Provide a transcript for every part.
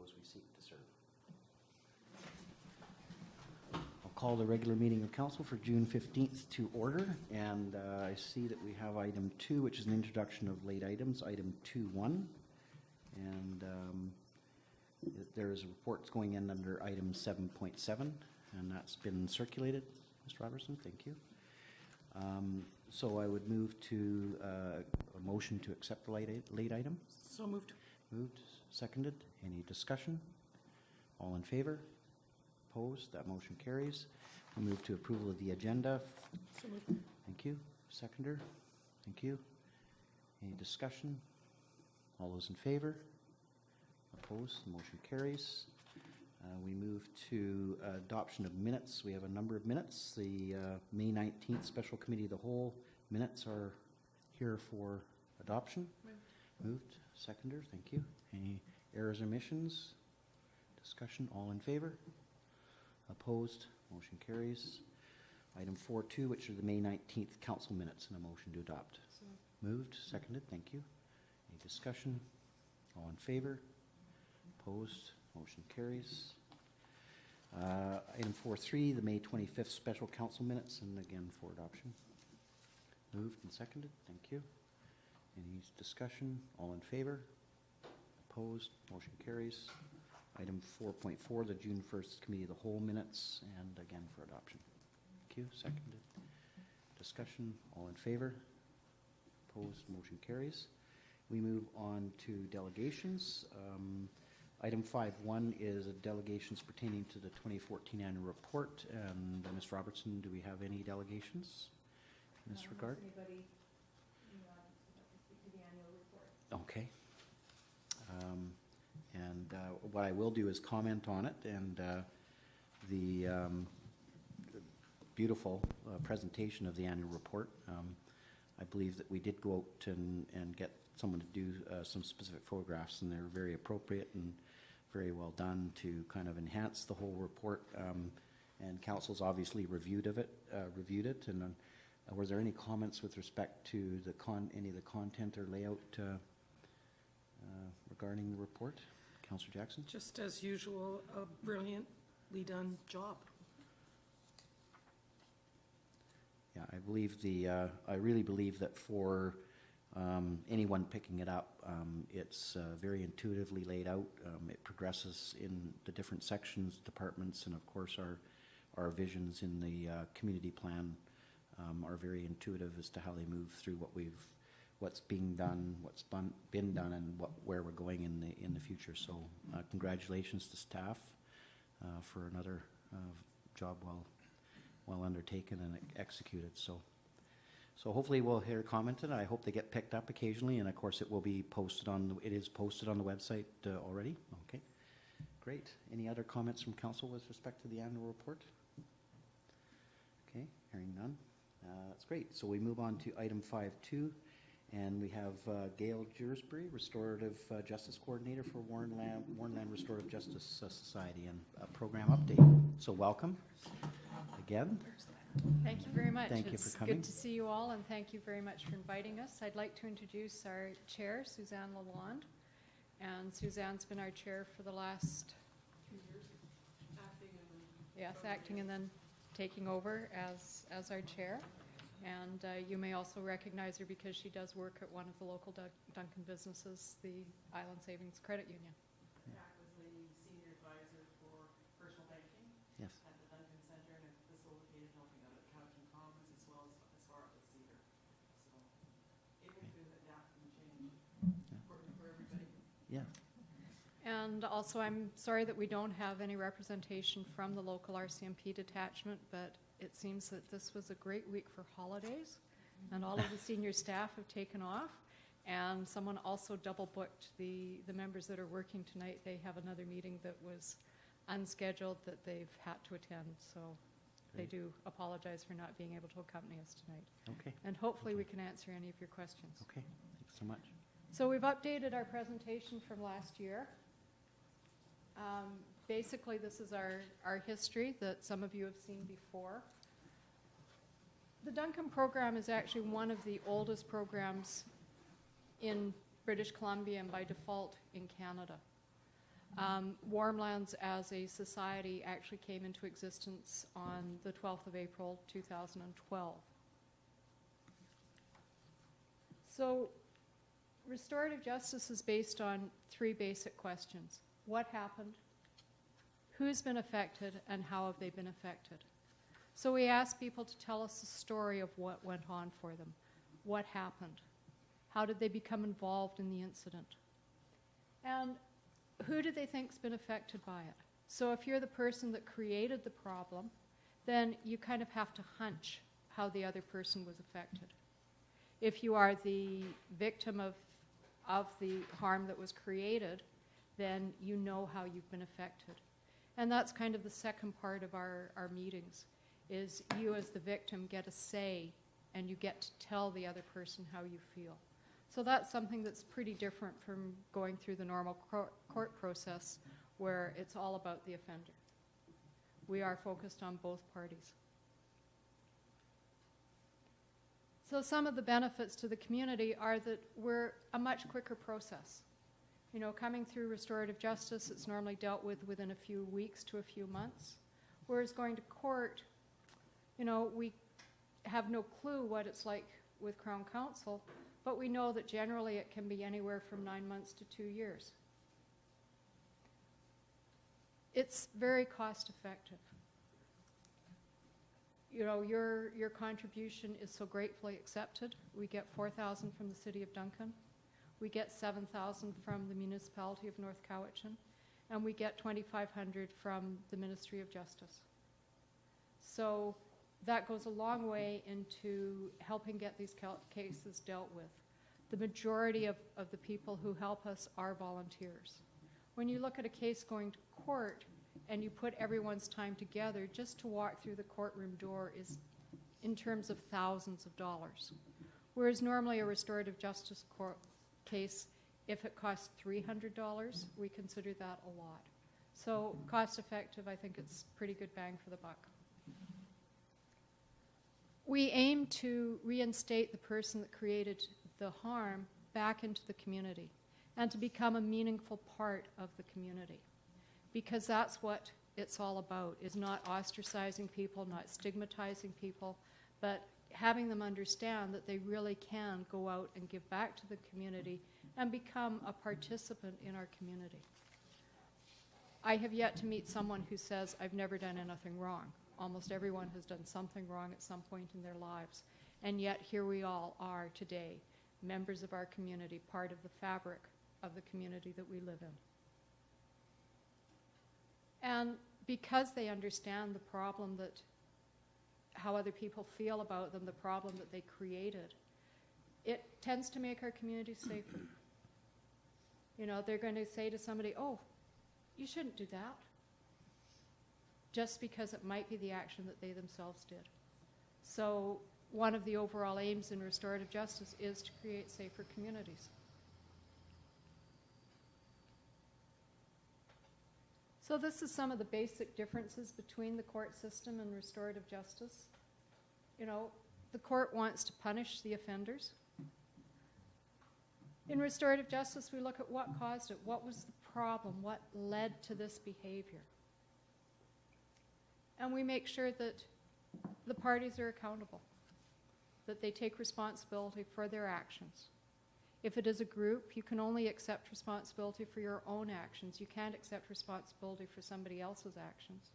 those we seek to serve. I'll call the regular meeting of council for June 15th to order, and I see that we have item 2, which is an introduction of late items, item 2.1, and there is reports going in under item 7.7, and that's been circulated. Mr. Robertson, thank you. So I would move to a motion to accept the late item. So moved. Moved, seconded. Any discussion? All in favor? Opposed? That motion carries. We move to approval of the agenda. So moved. Thank you. Seconder? Thank you. Any discussion? All those in favor? Opposed? The motion carries. We move to adoption of minutes. We have a number of minutes. The May 19th Special Committee of the Whole minutes are here for adoption. Moved. Seconder. Thank you. Any errors or omissions? Discussion. All in favor? Opposed? Motion carries. Item 4.2, which are the May 19th Council minutes, and a motion to adopt. So Moved. Seconded. Thank you. Any discussion? All in favor? Opposed? Motion carries. Item 4.3, the May 25th Special Council minutes, and again for adoption. Moved and seconded. Thank you. Any discussion? All in favor? Opposed? Motion carries. Item 4.4, the June 1st Committee of the Whole minutes, and again for adoption. Thank you. Seconded. Discussion? All in favor? Opposed? Motion carries. We move on to delegations. Item 5.1 is delegations pertaining to the 2014 annual report. And Ms. Robertson, do we have any delegations in this regard? Anybody in the audience would like to speak to the annual report? Okay. What I will do is comment on it, and the beautiful presentation of the annual report. I believe that we did go out and get someone to do some specific photographs, and they're very appropriate and very well done to kind of enhance the whole report. And council's obviously reviewed it. And were there any comments with respect to any of the content or layout regarding the report? Councillor Jackson? just as usual, a brilliantly done job. Yeah, I really believe that for anyone picking it up, it's very intuitively laid out. It progresses in the different sections, departments, and of course our visions in the community plan are very intuitive as to how they move through what's being done, what's been done, and where we're going in the future. So congratulations to staff for another job well undertaken and executed. So hopefully we'll hear commented. I hope they get picked up occasionally, and of course it will be posted it is posted on the website already. Okay, great. Any other comments from council with respect to the annual report? Okay, hearing none. That's great. So we move on to item 5.2, and we have Gail Jursbury, Restorative Justice Coordinator for Warrenland Restorative Justice Society, and a program update. So welcome again. Thank you very much. Thank you for coming. It's good to see you all, and thank you very much for inviting us. I'd like to introduce our chair, Suzanne Lalonde. And Suzanne's been our chair for the last 2 years. Acting and then taking over as our chair. And you may also recognize her because she does work at one of the local Duncan businesses, the Island Savings Credit Union. Jack was the senior advisor for personal banking Yes. at the Duncan Centre, and have facilitated helping out at Cowichan Commons as well as far up at Cedar. So able to adapt and change, working for everybody. Yeah. And also, I'm sorry that we don't have any representation from the local RCMP detachment, but it seems that this was a great week for holidays, and all of the senior staff have taken off, and someone also double booked the members that are working tonight. They have another meeting that was unscheduled that they've had to attend, so they Great. do apologize for not being able to accompany us tonight. Okay. And hopefully we can answer any of your questions. Okay. Thanks so much. So we've updated our presentation from last year. Basically, this is our history that some of you have seen before. The Duncan program is actually one of the oldest programs in British Columbia and by default in Canada. Warmlands as a society actually came into existence on the 12th of April 2012. So restorative justice is based on 3 basic questions. What happened? Who's been affected, and how have they been affected? So we ask people to tell us the story of what went on for them. What happened? How did they become involved in the incident? And who do they think's been affected by it? So if you're the person that created the problem, then you kind of have to hunch how the other person was affected. If you are the victim of the harm that was created, then you know how you've been affected. And that's kind of the second part of our meetings, is you as the victim get a say, and you get to tell the other person how you feel. So that's something that's pretty different from going through the normal court process, where it's all about the offender. We are focused on both parties. So some of the benefits to the community are that we're a much quicker process. You know, coming through restorative justice, it's normally dealt with within a few weeks to a few months. Whereas going to court, you know, we have no clue what it's like with Crown Counsel, but we know that generally it can be anywhere from 9 months to 2 years. It's very cost effective. You know, your contribution is so gratefully accepted. We get $4,000 from the City of Duncan. We get $7,000 from the municipality of North Cowichan, and we get $2,500 from the Ministry of Justice. So that goes a long way into helping get these cases dealt with. The majority of the people who help us are volunteers. When you look at a case going to court and you put everyone's time together, just to walk through the courtroom door is in terms of thousands of dollars. Whereas normally a restorative justice court case, if it costs $300, we consider that a lot. So cost effective, I think it's pretty good bang for the buck. We aim to reinstate the person that created the harm back into the community and to become a meaningful part of the community, because that's what it's all about, is not ostracizing people, not stigmatizing people, but having them understand that they really can go out and give back to the community and become a participant in our community. I have yet to meet someone who says, I've never done anything wrong. Almost everyone has done something wrong at some point in their lives. And yet here we all are today, members of our community, part of the fabric of the community that we live in. And because they understand the problem, that how other people feel about them, the problem that they created, it tends to make our community safer. You know, they're going to say to somebody, oh, you shouldn't do that, just because it might be the action that they themselves did. So one of the overall aims in restorative justice is to create safer communities. So this is some of the basic differences between the court system and restorative justice. You know, the court wants to punish the offenders. In restorative justice, we look at what caused it, what was the problem, what led to this behavior. And we make sure that the parties are accountable, that they take responsibility for their actions. If it is a group, you can only accept responsibility for your own actions. You can't accept responsibility for somebody else's actions.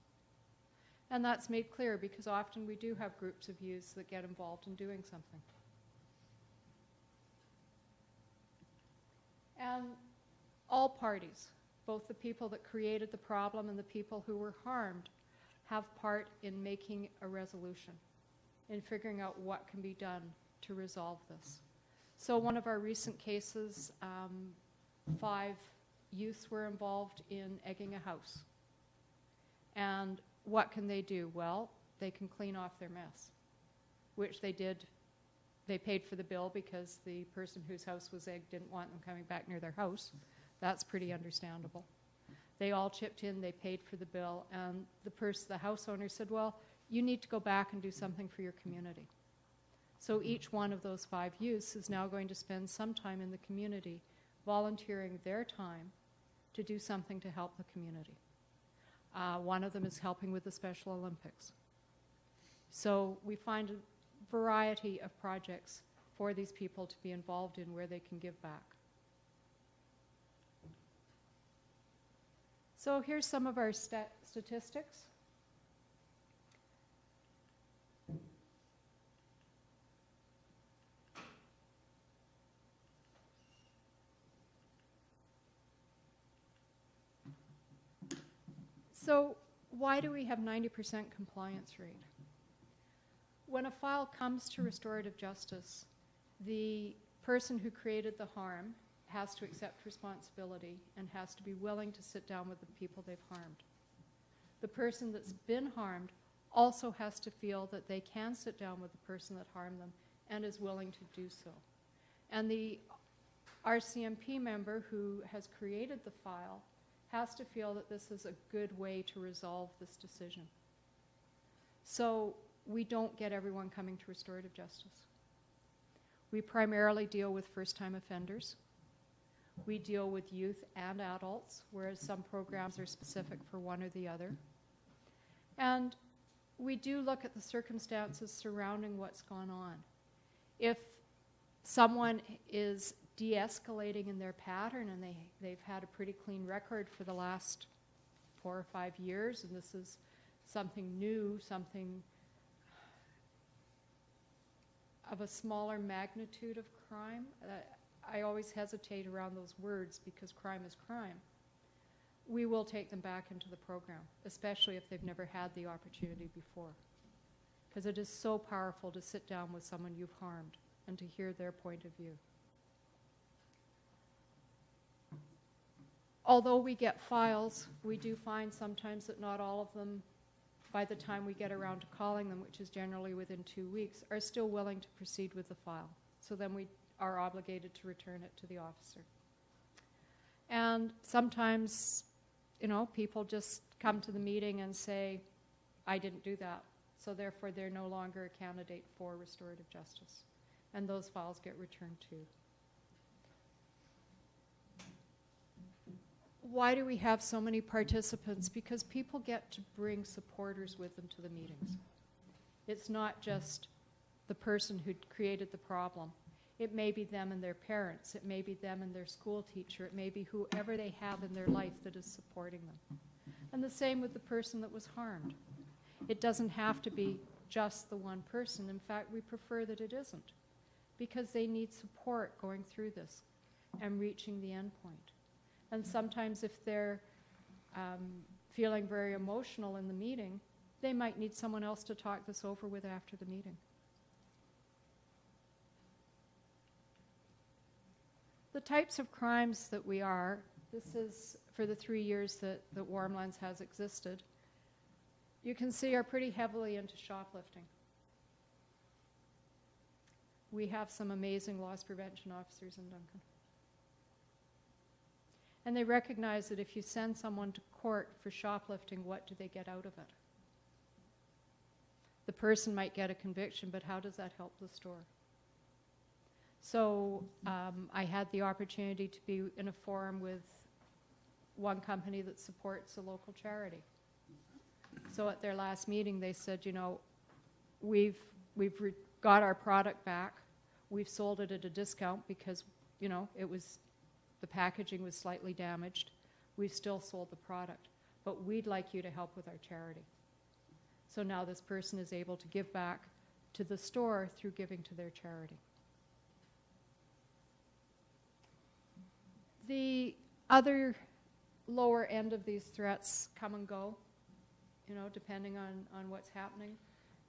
And that's made clear because often we do have groups of youths that get involved in doing something. And all parties, both the people that created the problem and the people who were harmed, have part in making a resolution, in figuring out what can be done to resolve this. So one of our recent cases, 5 youths were involved in egging a house. And what can they do? Well, they can clean off their mess, which they did. They paid for the bill because the person whose house was egged didn't want them coming back near their house. That's pretty understandable. They all chipped in, they paid for the bill, and the house owner said, well, you need to go back and do something for your community. So each one of those 5 youths is now going to spend some time in the community volunteering their time to do something to help the community. One of them is helping with the Special Olympics. So we find a variety of projects for these people to be involved in where they can give back. So here's some of our statistics. So why do we have 90% compliance rate? When a file comes to restorative justice, the person who created the harm has to accept responsibility and has to be willing to sit down with the people they've harmed. The person that's been harmed also has to feel that they can sit down with the person that harmed them and is willing to do so. And the RCMP member who has created the file has to feel that this is a good way to resolve this decision. So we don't get everyone coming to restorative justice. We primarily deal with first-time offenders. We deal with youth and adults, whereas some programs are specific for one or the other. And we do look at the circumstances surrounding what's gone on. If someone is de-escalating in their pattern and they've had a pretty clean record for the last 4 or 5 years, and this is something new, something of a smaller magnitude of crime. I always hesitate around those words because crime is crime. We will take them back into the program, especially if they've never had the opportunity before. Because it is so powerful to sit down with someone you've harmed and to hear their point of view. Although we get files, we do find sometimes that not all of them, by the time we get around to calling them, which is generally within 2 weeks, are still willing to proceed with the file. So then we are obligated to return it to the officer. And sometimes, you know, people just come to the meeting and say, I didn't do that. So therefore, they're no longer a candidate for restorative justice. And those files get returned too. Why do we have so many participants? Because people get to bring supporters with them to the meetings. It's not just the person who created the problem. It may be them and their parents. It may be them and their school teacher. It may be whoever they have in their life that is supporting them. And the same with the person that was harmed. It doesn't have to be just the one person. In fact, we prefer that it isn't, because they need support going through this and reaching the end point. And sometimes if they're feeling very emotional in the meeting, they might need someone else to talk this over with after the meeting. The types of crimes that we are, this is for the 3 years that Warmlands has existed, you can see are pretty heavily into shoplifting. We have some amazing loss prevention officers in Duncan. And they recognize that if you send someone to court for shoplifting, what do they get out of it? The person might get a conviction, but how does that help the store? So I had the opportunity to be in a forum with one company that supports a local charity. So at their last meeting, they said, you know, we've got our product back. We've sold it at a discount because, you know, the packaging was slightly damaged. We've still sold the product, but we'd like you to help with our charity. So now this person is able to give back to the store through giving to their charity. The other lower end of these threats come and go, you know, depending on what's happening,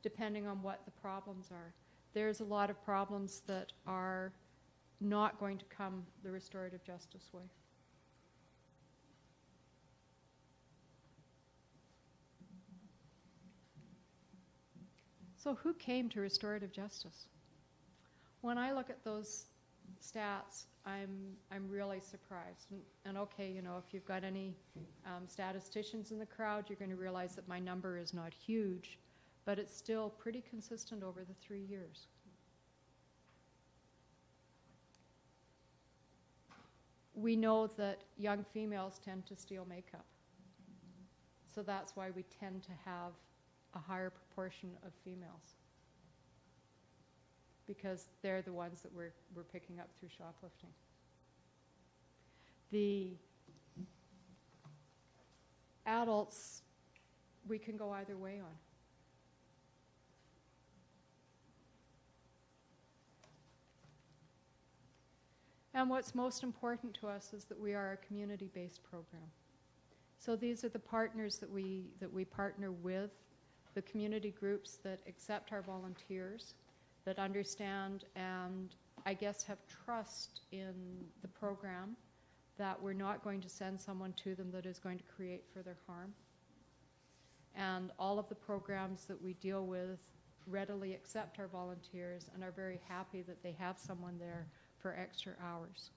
depending on what the problems are. There's a lot of problems that are not going to come the restorative justice way. So who came to restorative justice? When I look at those stats, I'm really surprised. And okay, you know, if you've got any statisticians in the crowd, you're going to realize that my number is not huge, but it's still pretty consistent over the 3 years. we know that young females tend to steal makeup. So that's why we tend to have a higher proportion of females, because they're the ones that we're picking up through shoplifting. The adults, we can go either way on. And what's most important to us is that we are a community-based program. So these are the partners that we partner with, the community groups that accept our volunteers, that understand and I guess have trust in the program, that we're not going to send someone to them that is going to create further harm. And all of the programs that we deal with readily accept our volunteers and are very happy that they have someone there for extra hours.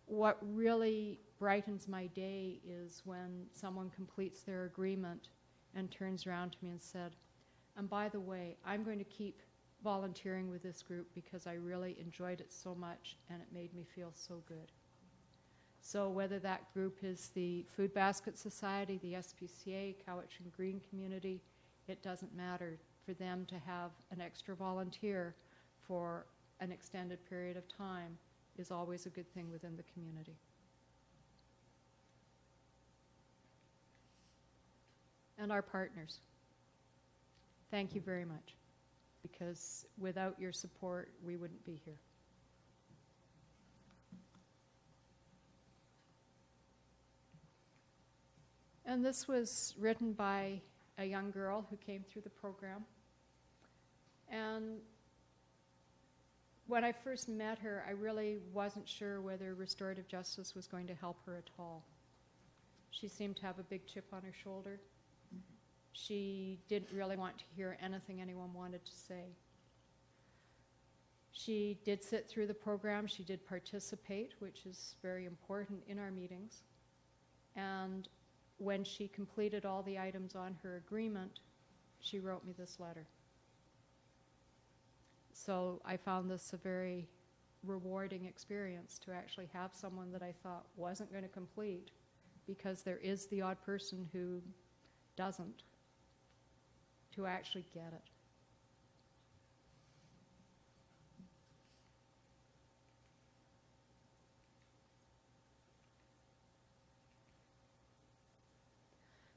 What really brightens my day is when someone completes their agreement and turns around to me and said, and by the way, I'm going to keep volunteering with this group because I really enjoyed it so much and it made me feel so good. So whether that group is the Food Basket Society, the SPCA, Cowichan Green Community, it doesn't matter for them to have an extra volunteer for an extended period of time is always a good thing within the community. And our partners, thank you very much, because without your support, we wouldn't be here. And this was written by a young girl who came through the program. And when I first met her, I really wasn't sure whether restorative justice was going to help her at all. She seemed to have a big chip on her shoulder. She didn't really want to hear anything anyone wanted to say. She did sit through the program. She did participate, which is very important in our meetings. And when she completed all the items on her agreement, she wrote me this letter. So I found this a very rewarding experience to actually have someone that I thought wasn't going to complete, because there is the odd person who doesn't, to actually get it.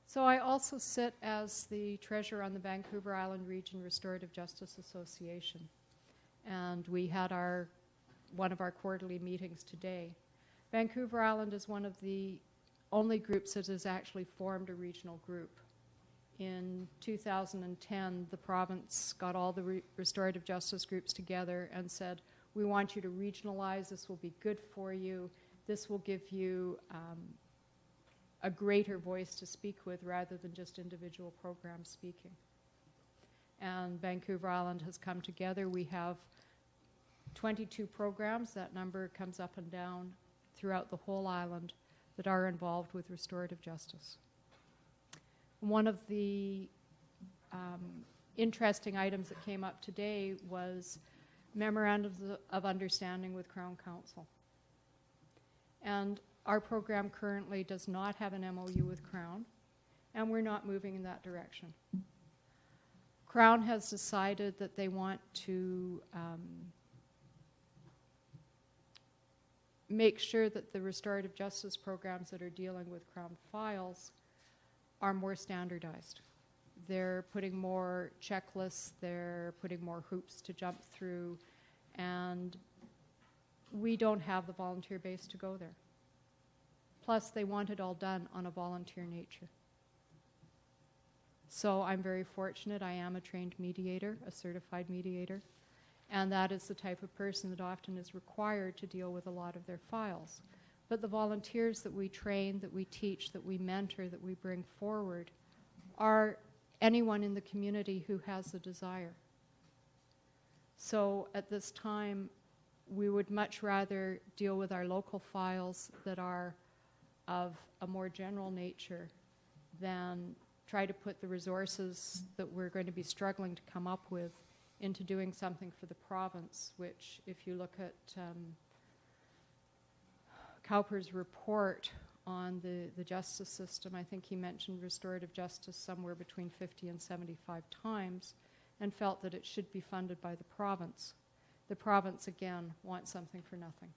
So I also sit as the treasurer on the Vancouver Island Region Restorative Justice Association. And we had one of our quarterly meetings today. Vancouver Island is one of the only groups that has actually formed a regional group. In 2010, the province got all the restorative justice groups together and said, we want you to regionalize, this will be good for you, this will give you a greater voice to speak with rather than just individual programs speaking. And Vancouver Island has come together. We have 22 programs, that number comes up and down throughout the whole island, that are involved with restorative justice. One of the interesting items that came up today was memorandums of understanding with Crown Council. And our program currently does not have an MOU with Crown, and we're not moving in that direction. Crown has decided that they want to make sure that the restorative justice programs that are dealing with Crown files are more standardized. They're putting more checklists, they're putting more hoops to jump through, and we don't have the volunteer base to go there. Plus, they want it all done on a volunteer nature. So I'm very fortunate. I am a trained mediator, a certified mediator, and that is the type of person that often is required to deal with a lot of their files. But the volunteers that we train, that we teach, that we mentor, that we bring forward are anyone in the community who has the desire. So at this time, we would much rather deal with our local files that are of a more general nature than try to put the resources that we're going to be struggling to come up with into doing something for the province, which if you look at Cowper's report on the justice system, I think he mentioned restorative justice somewhere between 50 and 75 times, and felt that it should be funded by the province. The province, again, wants something for nothing.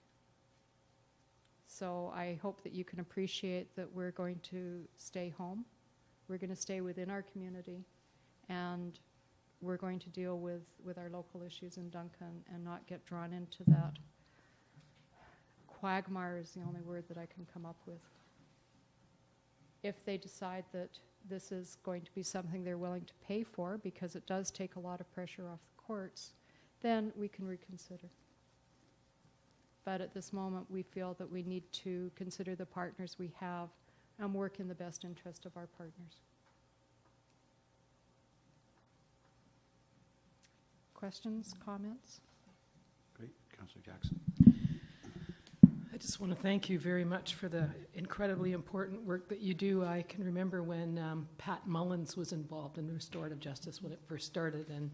So I hope that you can appreciate that we're going to stay home, we're going to stay within our community, and we're going to deal with our local issues in Duncan and not get drawn into that. Quagmire is the only word that I can come up with. If they decide that this is going to be something they're willing to pay for, because it does take a lot of pressure off the courts, then we can reconsider. But at this moment, we feel that we need to consider the partners we have and work in the best interest of our partners. Questions, comments? Great. Councillor Jackson. I just want to thank you very much for the incredibly important work that you do. I can remember when Pat Mullins was involved in restorative justice when it first started, and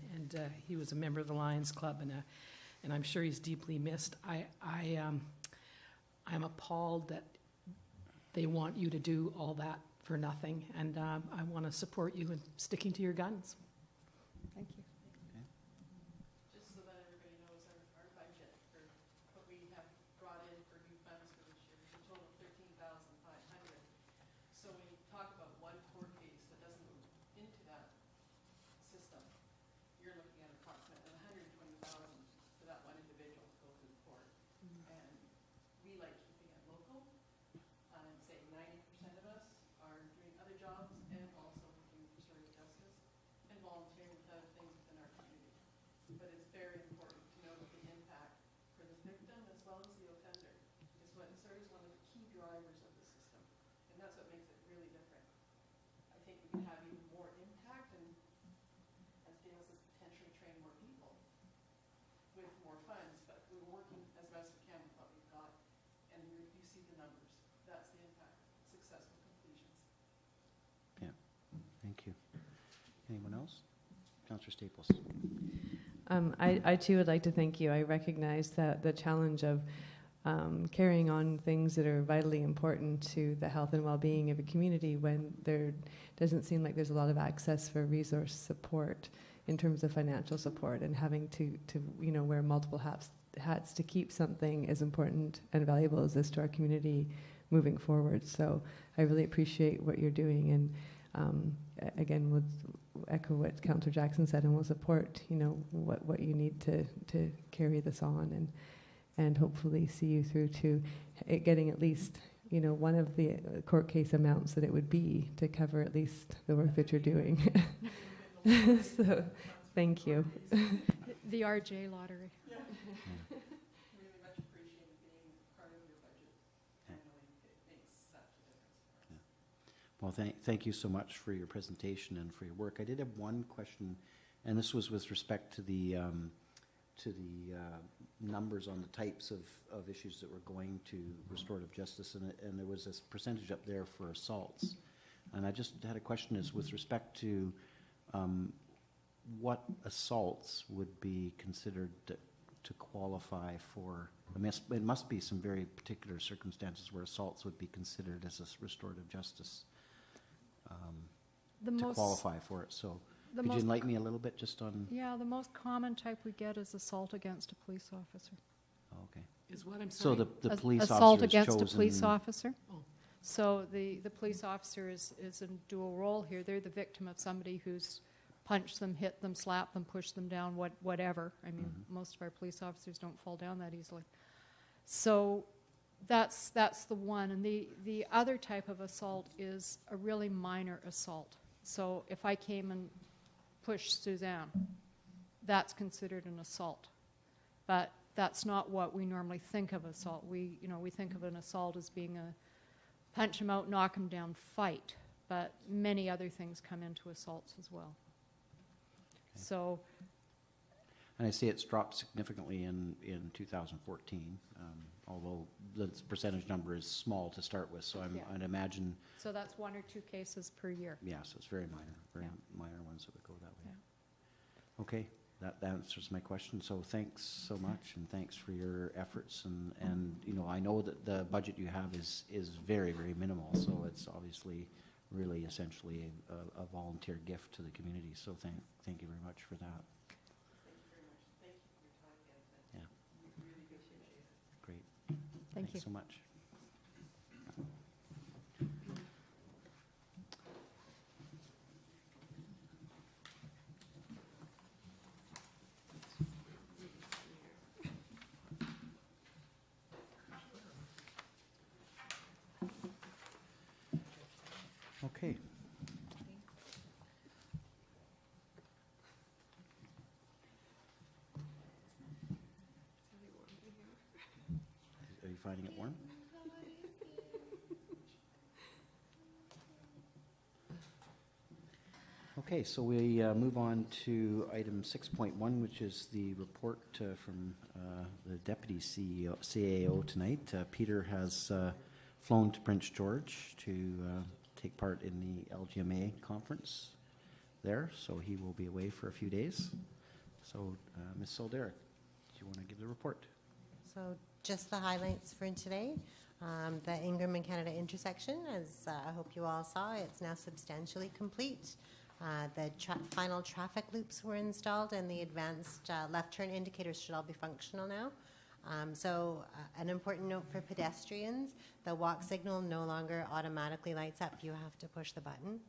he was a member of the Lions Club, and I'm sure he's deeply missed. I'm appalled that they want you to do all that for nothing, and I want to support you in sticking to your guns. Thank you. Just so that everybody knows our budget for what we have brought in for new funds for this year is a total of $13,500. So when you talk about one court case that doesn't go into that system, you're looking at approximately $120,000 for that one individual to go to the court. And we like keeping it local. Say 90% of us are doing other jobs and also working for restorative justice and volunteering with other things within our community. But it's very important to know the impact for the victim as well as the offender is what serves one of the key drivers of the system. And that's what makes it really different. I think we can have even more impact and, as Dale says, potentially train more people with more funds, but we're working as best we can with what we've got, and you see the numbers. That's the impact, successful completions. Yeah. Thank you. Anyone else? Councillor Staples. I too would like to thank you. I recognize that the challenge of carrying on things that are vitally important to the health and well-being of a community when there doesn't seem like there's a lot of access for resource support in terms of financial support, and having to wear multiple hats to keep something as important and valuable as this to our community moving forward. So I really appreciate what you're doing, and again, would echo what Councillor Jackson said, and will support what you need to carry this on, and hopefully see you through to it getting at least one of the court case amounts that it would be to cover at least the work that you're doing. So thank you. The RJ lottery. Really much appreciated being part of your budget. I know it makes such a difference for us. Well, thank you so much for your presentation and for your work. I did have one question, and this was with respect to the numbers on the types of issues that were going to restorative justice, and there was this percentage up there for assaults. And I just had a question is with respect to what assaults would be considered to qualify for, it must be some very particular circumstances where assaults would be considered as a restorative justice to qualify for it. So could you enlighten me a little bit just on? Yeah, the most common type we get is assault against a police officer. Oh, okay. Is what I'm So saying. the police Assault officer is against a police chosen- officer. Oh. So the police officer is in dual role here. They're the victim of somebody who's punched them, hit them, slapped them, pushed them down, whatever. I mean, most of our police officers don't fall down that easily. So that's the one. And the other type of assault is a really minor assault. So if I came and pushed Suzanne, that's considered an assault. But that's not what we normally think of assault. We think of an assault as being a punch him out, knock him down fight. But many other things come into assaults as well. Okay. So, And I see it's dropped significantly in 2014, although the percentage number is small to start with. So Yeah. I'd imagine, so that's 1 or 2 cases per year. yes, it's very minor, Yeah. minor ones that would go that way. Yeah. Okay, that answers my question. So thanks so much, and thanks for your efforts. And you know, I know that the budget you have is very, very minimal, so it's obviously really essentially a volunteer gift to the community. So thank you very much for that. Thank you very much. Thank you for your time, Ed. Yeah. We really appreciate it. Great. Thank you. Thanks so much. Okay. Are you finding it warm? Okay, so we move on to item 6.1, which is the report from the Deputy CEO, CAO tonight. Peter has flown to Prince George to take part in the LGMA conference there, so he will be away for a few days. So, Ms. Soldera, do you want to give the report? So just the highlights for today. The Ingram and Canada intersection, as I hope you all saw, it's now substantially complete. The final traffic loops were installed, and the advanced left turn indicators should all be functional now. An important note for pedestrians, the walk signal no longer automatically lights up. You have to push the button,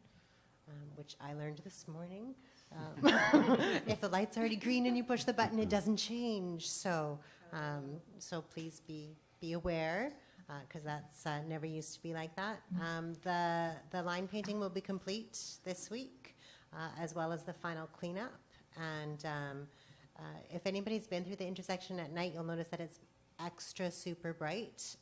which I learned this morning. If the light's already green and you push the button, it doesn't change. So please be aware, because that's never used to be like that. The line painting will be complete this week, as well as the final cleanup. And if anybody's been through the intersection at night, you'll notice that it's extra super bright.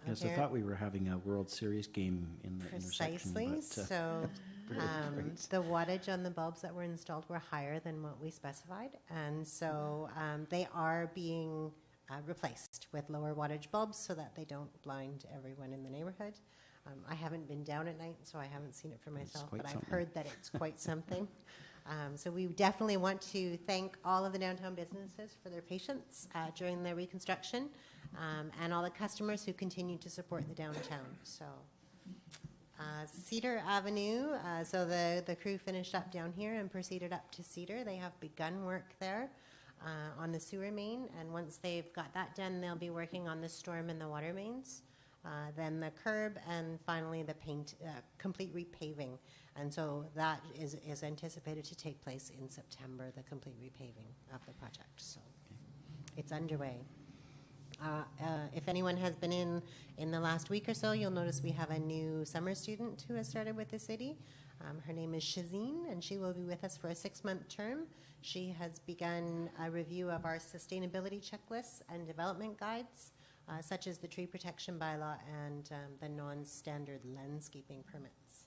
Yes, I thought we were having a World Series game in the intersection. Precisely. But, So great. the wattage on the bulbs that were installed were higher than what we specified. And so they are being replaced with lower wattage bulbs so that they don't blind everyone in the neighborhood. I haven't been down at night, so I haven't seen it for myself, quite but I've something. heard that it's quite something. So we definitely want to thank all of the downtown businesses for their patience during the reconstruction, and all the customers who continue to support the downtown. So Cedar Avenue, so the crew finished up down here and proceeded up to Cedar. They have begun work there on the sewer main, and once they've got that done, they'll be working on the storm and the water mains. Then the curb, and finally the complete repaving. And so that is anticipated to take place in September, the complete repaving of the project. So it's underway. If anyone has been in the last week or so, you'll notice we have a new summer student who has started with the city. Her name is Shazine, and she will be with us for a 6-month term. She has begun a review of our sustainability checklists and development guides, such as the tree protection bylaw and the non-standard landscaping permits.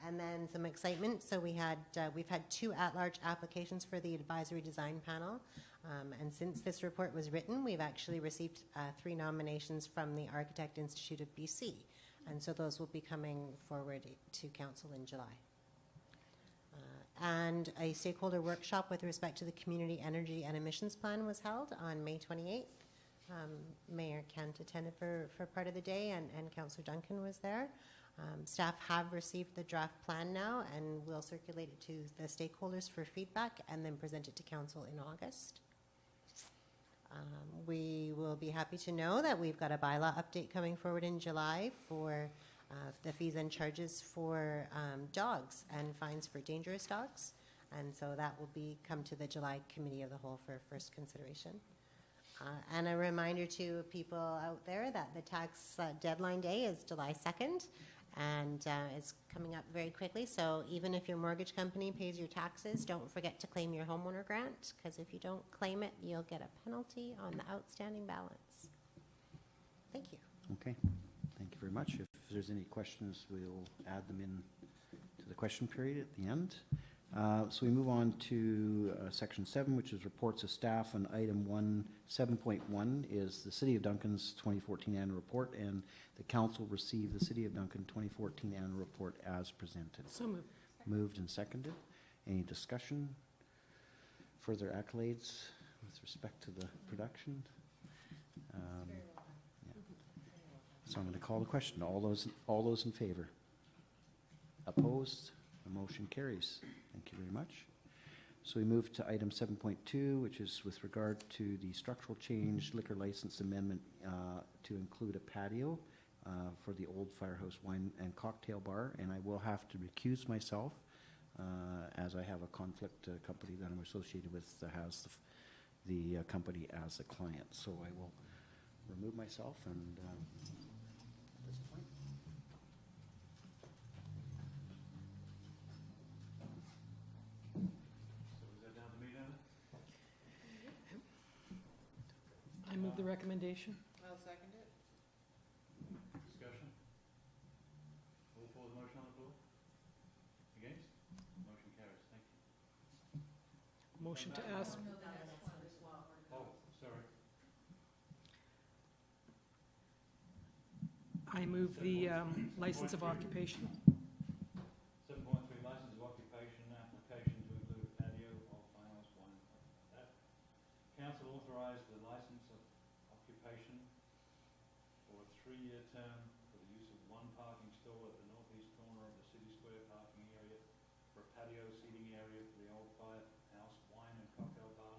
And then some excitement. So we've had 2 at-large applications for the advisory design panel. And since this report was written, we've actually received 3 nominations from the Architect Institute of BC. And so those will be coming forward to council in July. And a stakeholder workshop with respect to the community energy and emissions plan was held on May 28th. Mayor Kent attended for part of the day, and Councillor Duncan was there. Staff have received the draft plan now, and we'll circulate it to the stakeholders for feedback and then present it to council in August. We will be happy to know that we've got a bylaw update coming forward in July for the fees and charges for dogs and fines for dangerous dogs. And so that will come to the July Committee of the Whole for first consideration. And a reminder to people out there that the tax deadline day is July 2nd, and it's coming up very quickly. So even if your mortgage company pays your taxes, don't forget to claim your homeowner grant, because if you don't claim it, you'll get a penalty on the outstanding balance. Thank you. Okay, thank you very much. If there's any questions, we'll add them in to the question period at the end. So we move on to section 7, which is reports of staff, and item 7.1 is the City of Duncan's 2014 annual report, and the council received the City of Duncan 2014 annual report as presented. So moved. Moved and seconded. Any discussion? further accolades with respect to the production. Yeah. So I'm going to call the question. All those in favor? Opposed? The motion carries. Thank you very much. So we move to item 7.2, which is with regard to the structural change liquor license amendment to include a patio for the Old Firehouse Wine and Cocktail Bar, and I will have to recuse myself as I have a conflict company that I'm associated with that has the company as a client. So I will remove myself and at this point. I move the recommendation. I'll second it. Discussion? All for the motion on the floor? Against? Motion carries. Thank you. Motion to ask, Oh, sorry. I move the license of occupation. 7.3, license of occupation, application to include patio of firehouse wine. Council authorised the license of occupation for a 3-year term for the use of one parking stall at the northeast corner of the City Square parking area for a patio seating area for the Old Firehouse Wine and Cocktail Bar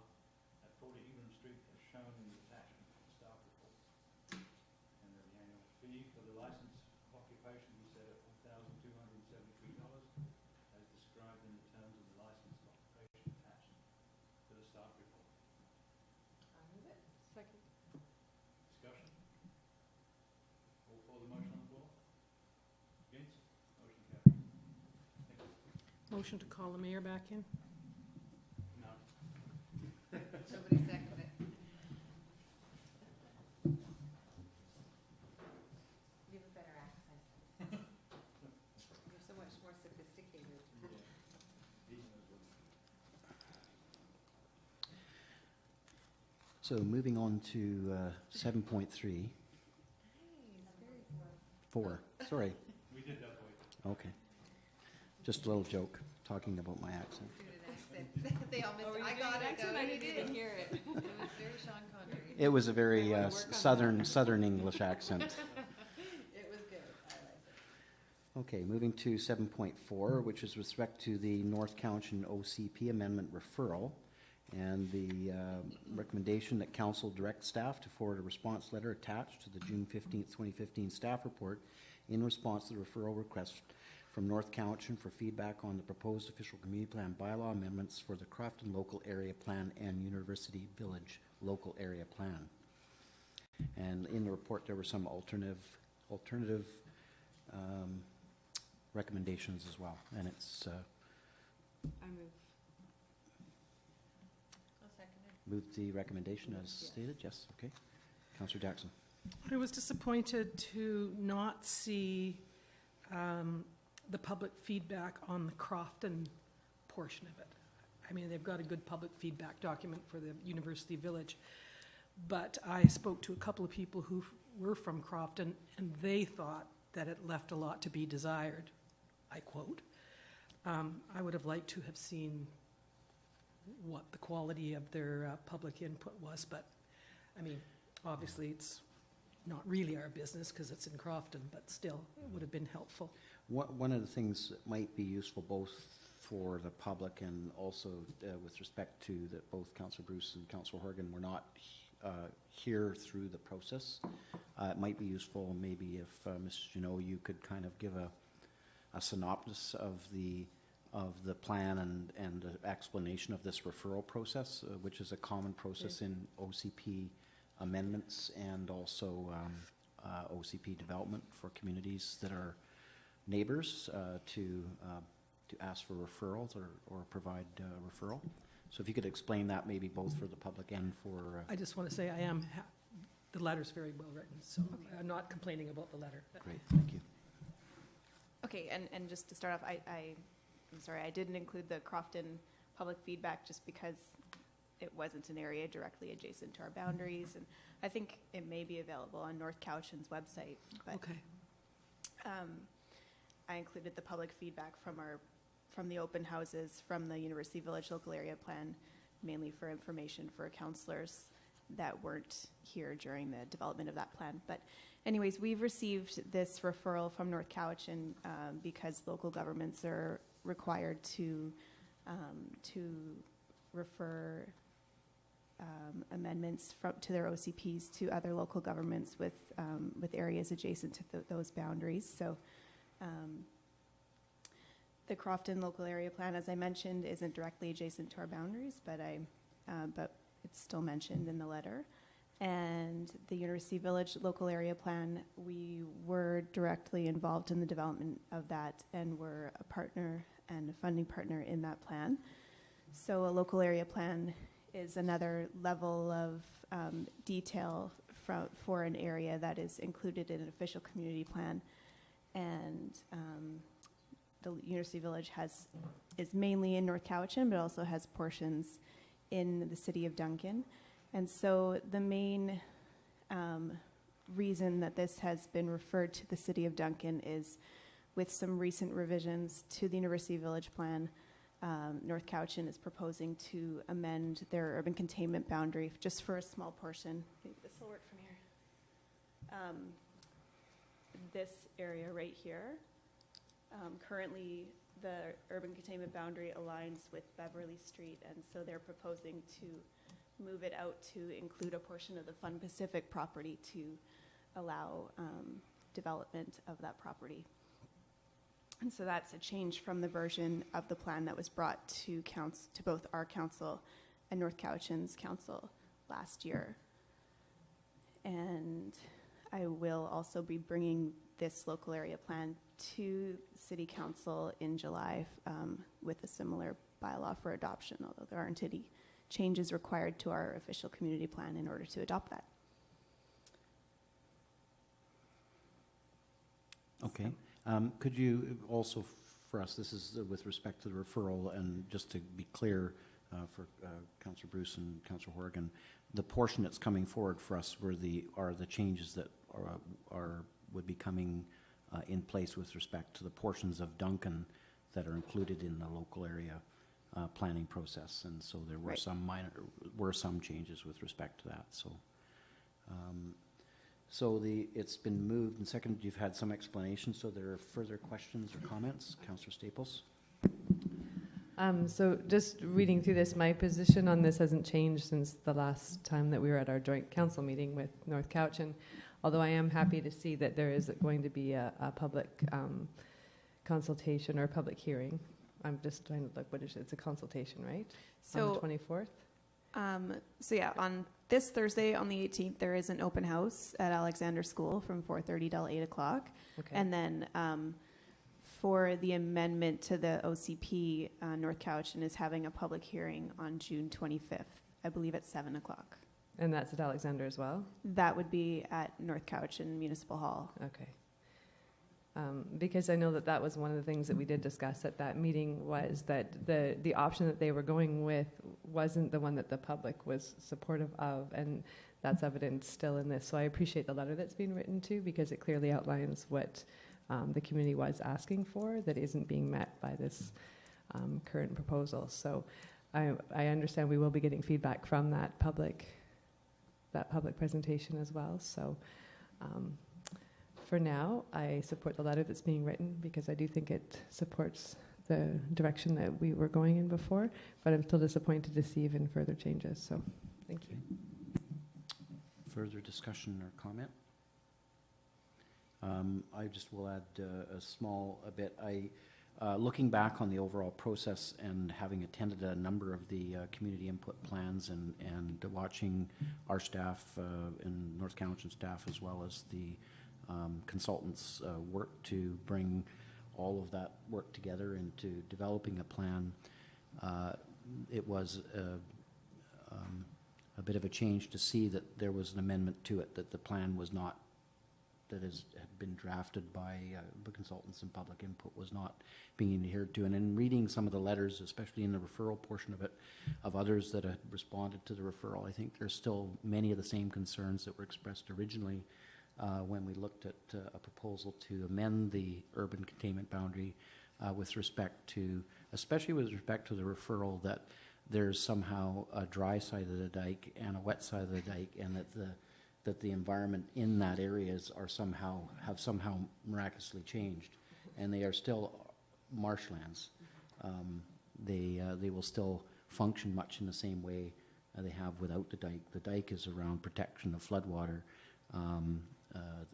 at 40 Ingram Street as shown in the attachment to the staff report. And the annual fee for the license of occupation is set at $1,273 as described in the terms of the license of occupation attached to the staff report. I'll move it. Second. Discussion? All for the motion on the floor? Against? Motion carries. Thank you. Motion to call the mayor back in. No. Somebody second it. You have a better accent. You're so much more sophisticated. So moving on to 7.3. Four. Sorry. We did that for you. Okay. Just a little joke talking about my accent. They all missed it. I got it though. I didn't hear it. It was very Sean Connery. It was a very I wanna work on southern English accent. It was good. I liked it. Okay, moving to 7.4, which is with respect to the North Cowichan OCP amendment referral, and the recommendation that council direct staff to forward a response letter attached to the June 15th, 2015 staff report in response to the referral request from North Cowichan for feedback on the proposed official community plan bylaw amendments for the Crofton Local Area Plan and University Village Local Area Plan. And in the report, there were some alternative recommendations as well, and it's I move. I'll second it. moved the recommendation as stated. Yes, okay. Councillor Jackson. I was disappointed to not see the public feedback on the Crofton portion of it. I mean, they've got a good public feedback document for the University Village, but I spoke to a couple of people who were from Crofton, and they thought that it left a lot to be desired, I quote. I would have liked to have seen what the quality of their public input was, but, I mean, obviously it's not really our business because it's in Crofton, but still, it would have been helpful. One of the things that might be useful both for the public and also with respect to that both Councillor Bruce and Councillor Horgan were not here through the process. It might be useful maybe if, Mrs. Janot, you could kind of give a synopsis of the plan and an explanation of this referral process, which is a common process in OCP amendments and also OCP development for communities that are neighbors to ask for referrals or provide referral. So if you could explain that maybe both for the public and for... I just want to say the letter's very well written, so I'm not complaining about the letter. Great, thank you. Okay, and just to start off, I'm sorry, I didn't include the Crofton public feedback just because it wasn't an area directly adjacent to our boundaries, and I think it may be available on North Cowichan's website, but Okay. I included the public feedback from the open houses from the University Village Local Area Plan mainly for information for councillors that weren't here during the development of that plan. But anyways, we've received this referral from North Cowichan because local governments are required to refer amendments to their OCPs to other local governments with areas adjacent to those boundaries. So the Crofton Local Area Plan, as I mentioned, isn't directly adjacent to our boundaries, but it's still mentioned in the letter. And the University Village Local Area Plan, we were directly involved in the development of that, and we're a partner and a funding partner in that plan. So a local area plan is another level of detail for an area that is included in an official community plan. And the University Village is mainly in North Cowichan, but also has portions in the city of Duncan. And so the main reason that this has been referred to the city of Duncan is with some recent revisions to the University Village plan. North Cowichan is proposing to amend their urban containment boundary just for a small portion. I think this will work from here. This area right here. Currently, the urban containment boundary aligns with Beverly Street, and so they're proposing to move it out to include a portion of the Fun Pacific property to allow development of that property. And so that's a change from the version of the plan that was brought to both our council and North Cowichan's council last year. And I will also be bringing this local area plan to City Council in July with a similar bylaw for adoption, although there aren't any changes required to our official community plan in order to adopt that. Okay. Could you also, for us, this is with respect to the referral, and just to be clear for Councillor Bruce and Councillor Horgan, the portion that's coming forward for us are the changes that would be coming in place with respect to the portions of Duncan that are included in the local area planning process, and so there were some changes with respect to that. So. It's been moved and seconded. You've had some explanation. So there are further questions or comments, Councillor Staples. So just reading through this, my position on this hasn't changed since the last time that we were at our joint council meeting with North Cowichan. Although I am happy to see that there is going to be a public consultation or a public hearing. I'm just trying to look. It's a consultation, right? So on the 24th. So yeah, on this Thursday, on the 18th, there is an open house at Alexander School from 4:30 till 8 o'clock. Okay. And then for the amendment to the OCP, North Cowichan is having a public hearing on June 25th, I believe at 7 o'clock. And that's at Alexander as well? That would be at North Cowichan Municipal Hall. Okay. Because I know that was one of the things that we did discuss at that meeting, was that the option that they were going with wasn't the one that the public was supportive of, and that's evident still in this. So I appreciate the letter that's been written too, because it clearly outlines what the community was asking for that isn't being met by this current proposal. So I understand we will be getting feedback from that public presentation as well. So. For now, I support the letter that's being written because I do think it supports the direction that we were going in before, but I'm still disappointed to see even further changes. So, thank you. Further discussion or comment? I just will add a bit. Looking back on the overall process and having attended a number of the community input plans and watching our staff and North Cowichan staff as well as the consultants work to bring all of that work together into developing a plan. It was a bit of a change to see that there was an amendment to it, that the plan was not, had been drafted by the consultants and public input was not being adhered to. And in reading some of the letters, especially in the referral portion of it, of others that had responded to the referral, I think there's still many of the same concerns that were expressed originally when we looked at a proposal to amend the urban containment boundary with respect to, especially with respect to the referral that there's somehow a dry side of the dike and a wet side of the dike, and that the environment in that areas have somehow miraculously changed, and they are still marshlands. They will still function much in the same way they have without the dike. The dike is around protection of floodwater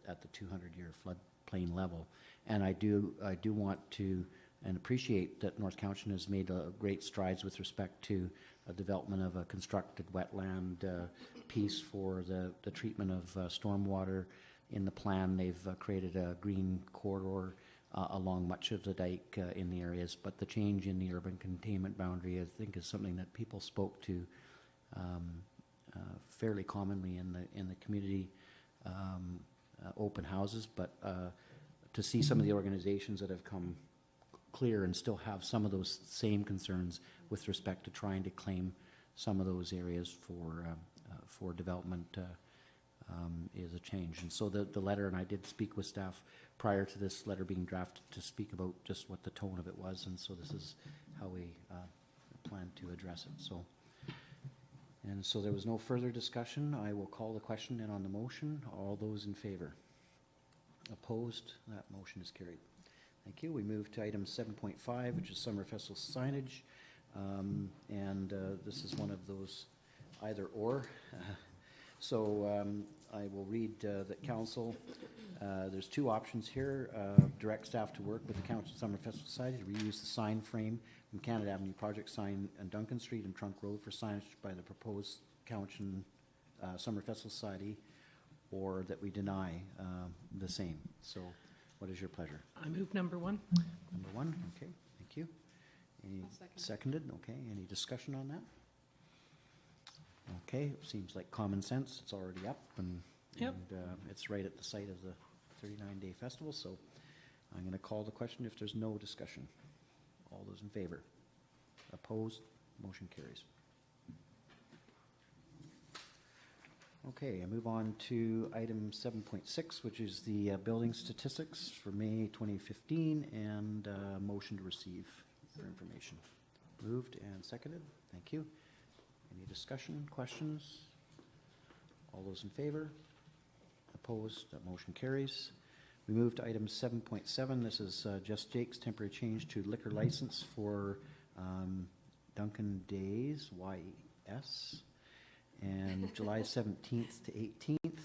at the 200-year floodplain level, and I do want to and appreciate that North Cowichan has made great strides with respect to a development of a constructed wetland piece for the treatment of stormwater. In the plan, they've created a green corridor along much of the dike in the areas, but the change in the urban containment boundary, I think, is something that people spoke to fairly commonly in the community open houses, but to see some of the organizations that have come clear and still have some of those same concerns with respect to trying to claim some of those areas for development is a change. And so the letter, and I did speak with staff prior to this letter being drafted to speak about just what the tone of it was, and so this is how we plan to address it. So there was no further discussion. I will call the question in on the motion. All those in favor? Opposed? That motion is carried. Thank you. We move to item 7.5, which is Summer Festival signage. This is one of those either or. I will read that council, there's two options here. Direct staff to work with the Council Summer Festival Society to reuse the sign frame from Canada Avenue project sign on Duncan Street and Trunk Road for signage by the proposed Cowichan Summer Festival Society, or that we deny the same. So what is your pleasure? I move number one. Number one, okay, thank you. Any I'll second. seconded, okay, any discussion on that? Okay, it seems like common sense, it's already up and Yep. it's right at the site of the 39-day festival, so I'm gonna call the question if there's no discussion. All those in favor? Opposed? Motion carries. Okay, I move on to item 7.6, which is the building statistics for May 2015, and motion to receive for information. Moved and seconded. Thank you. Any discussion, questions? All those in favor? Opposed? That motion carries. We move to item 7.7. This is Just Jake's temporary change to liquor license for Duncan Days, YS, and July 17th to 18th.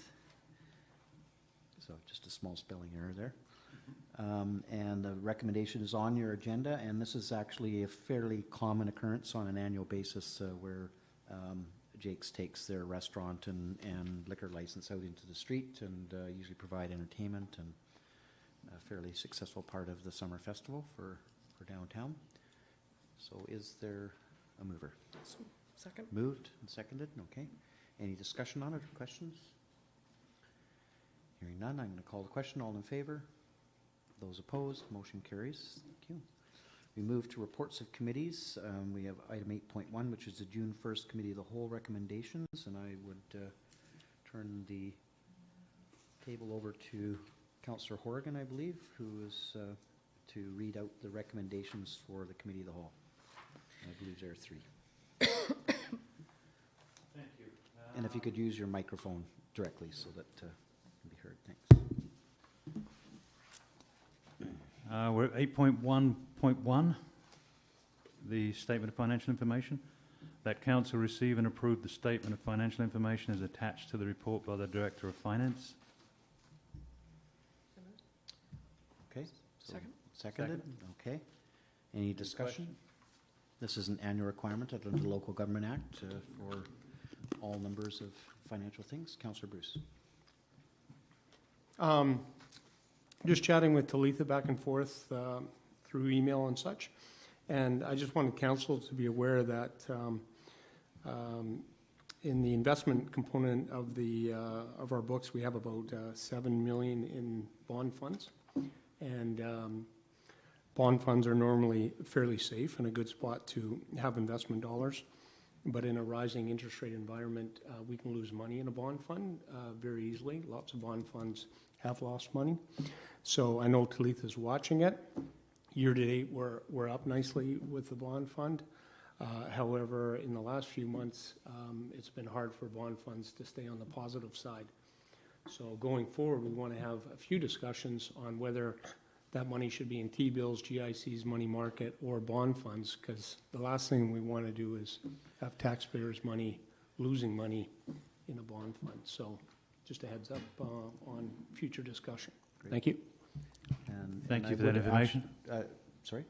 So just a small spelling error there. And the recommendation is on your agenda, and this is actually a fairly common occurrence on an annual basis where Jake's takes their restaurant and liquor license out into the street and usually provide entertainment, and a fairly successful part of the summer festival for downtown. So is there a mover? Second. Moved and seconded, okay. Any discussion on it or questions? Hearing none, I'm going to call the question. All in favor? Those opposed? Motion carries. Thank you. We move to reports of committees. We have item 8.1, which is the June 1st Committee of the Whole recommendations, and I would turn the table over to Councillor Horgan, I believe, who is to read out the recommendations for the Committee of the Whole. I believe there are three. Thank you. And if you could use your microphone directly so that can be heard. Thanks. We're at 8.1.1, the Statement of Financial Information. That council receive and approve the Statement of Financial Information as attached to the report by the Director of Finance. Okay. So Second. Seconded? Okay. Any discussion? This is an annual requirement under the Local Government Act for all numbers of financial things. Councillor Bruce. Just chatting with Talitha back and forth through email and such, and I just wanted council to be aware that in the investment component of our books, we have about $7 million in bond funds, and bond funds are normally fairly safe and a good spot to have investment dollars. But in a rising interest rate environment, we can lose money in a bond fund very easily. Lots of bond funds have lost money. So I know Talitha's watching it. Year to date, we're up nicely with the bond fund. However, in the last few months, it's been hard for bond funds to stay on the positive side. So going forward, we want to have a few discussions on whether that money should be in T-bills, GICs, money market, or bond funds, because the last thing we want to do is have taxpayers' money, losing money in a bond fund. So just a heads up on future discussion. Great. Thank you. And Thank I you for that would information. Sorry?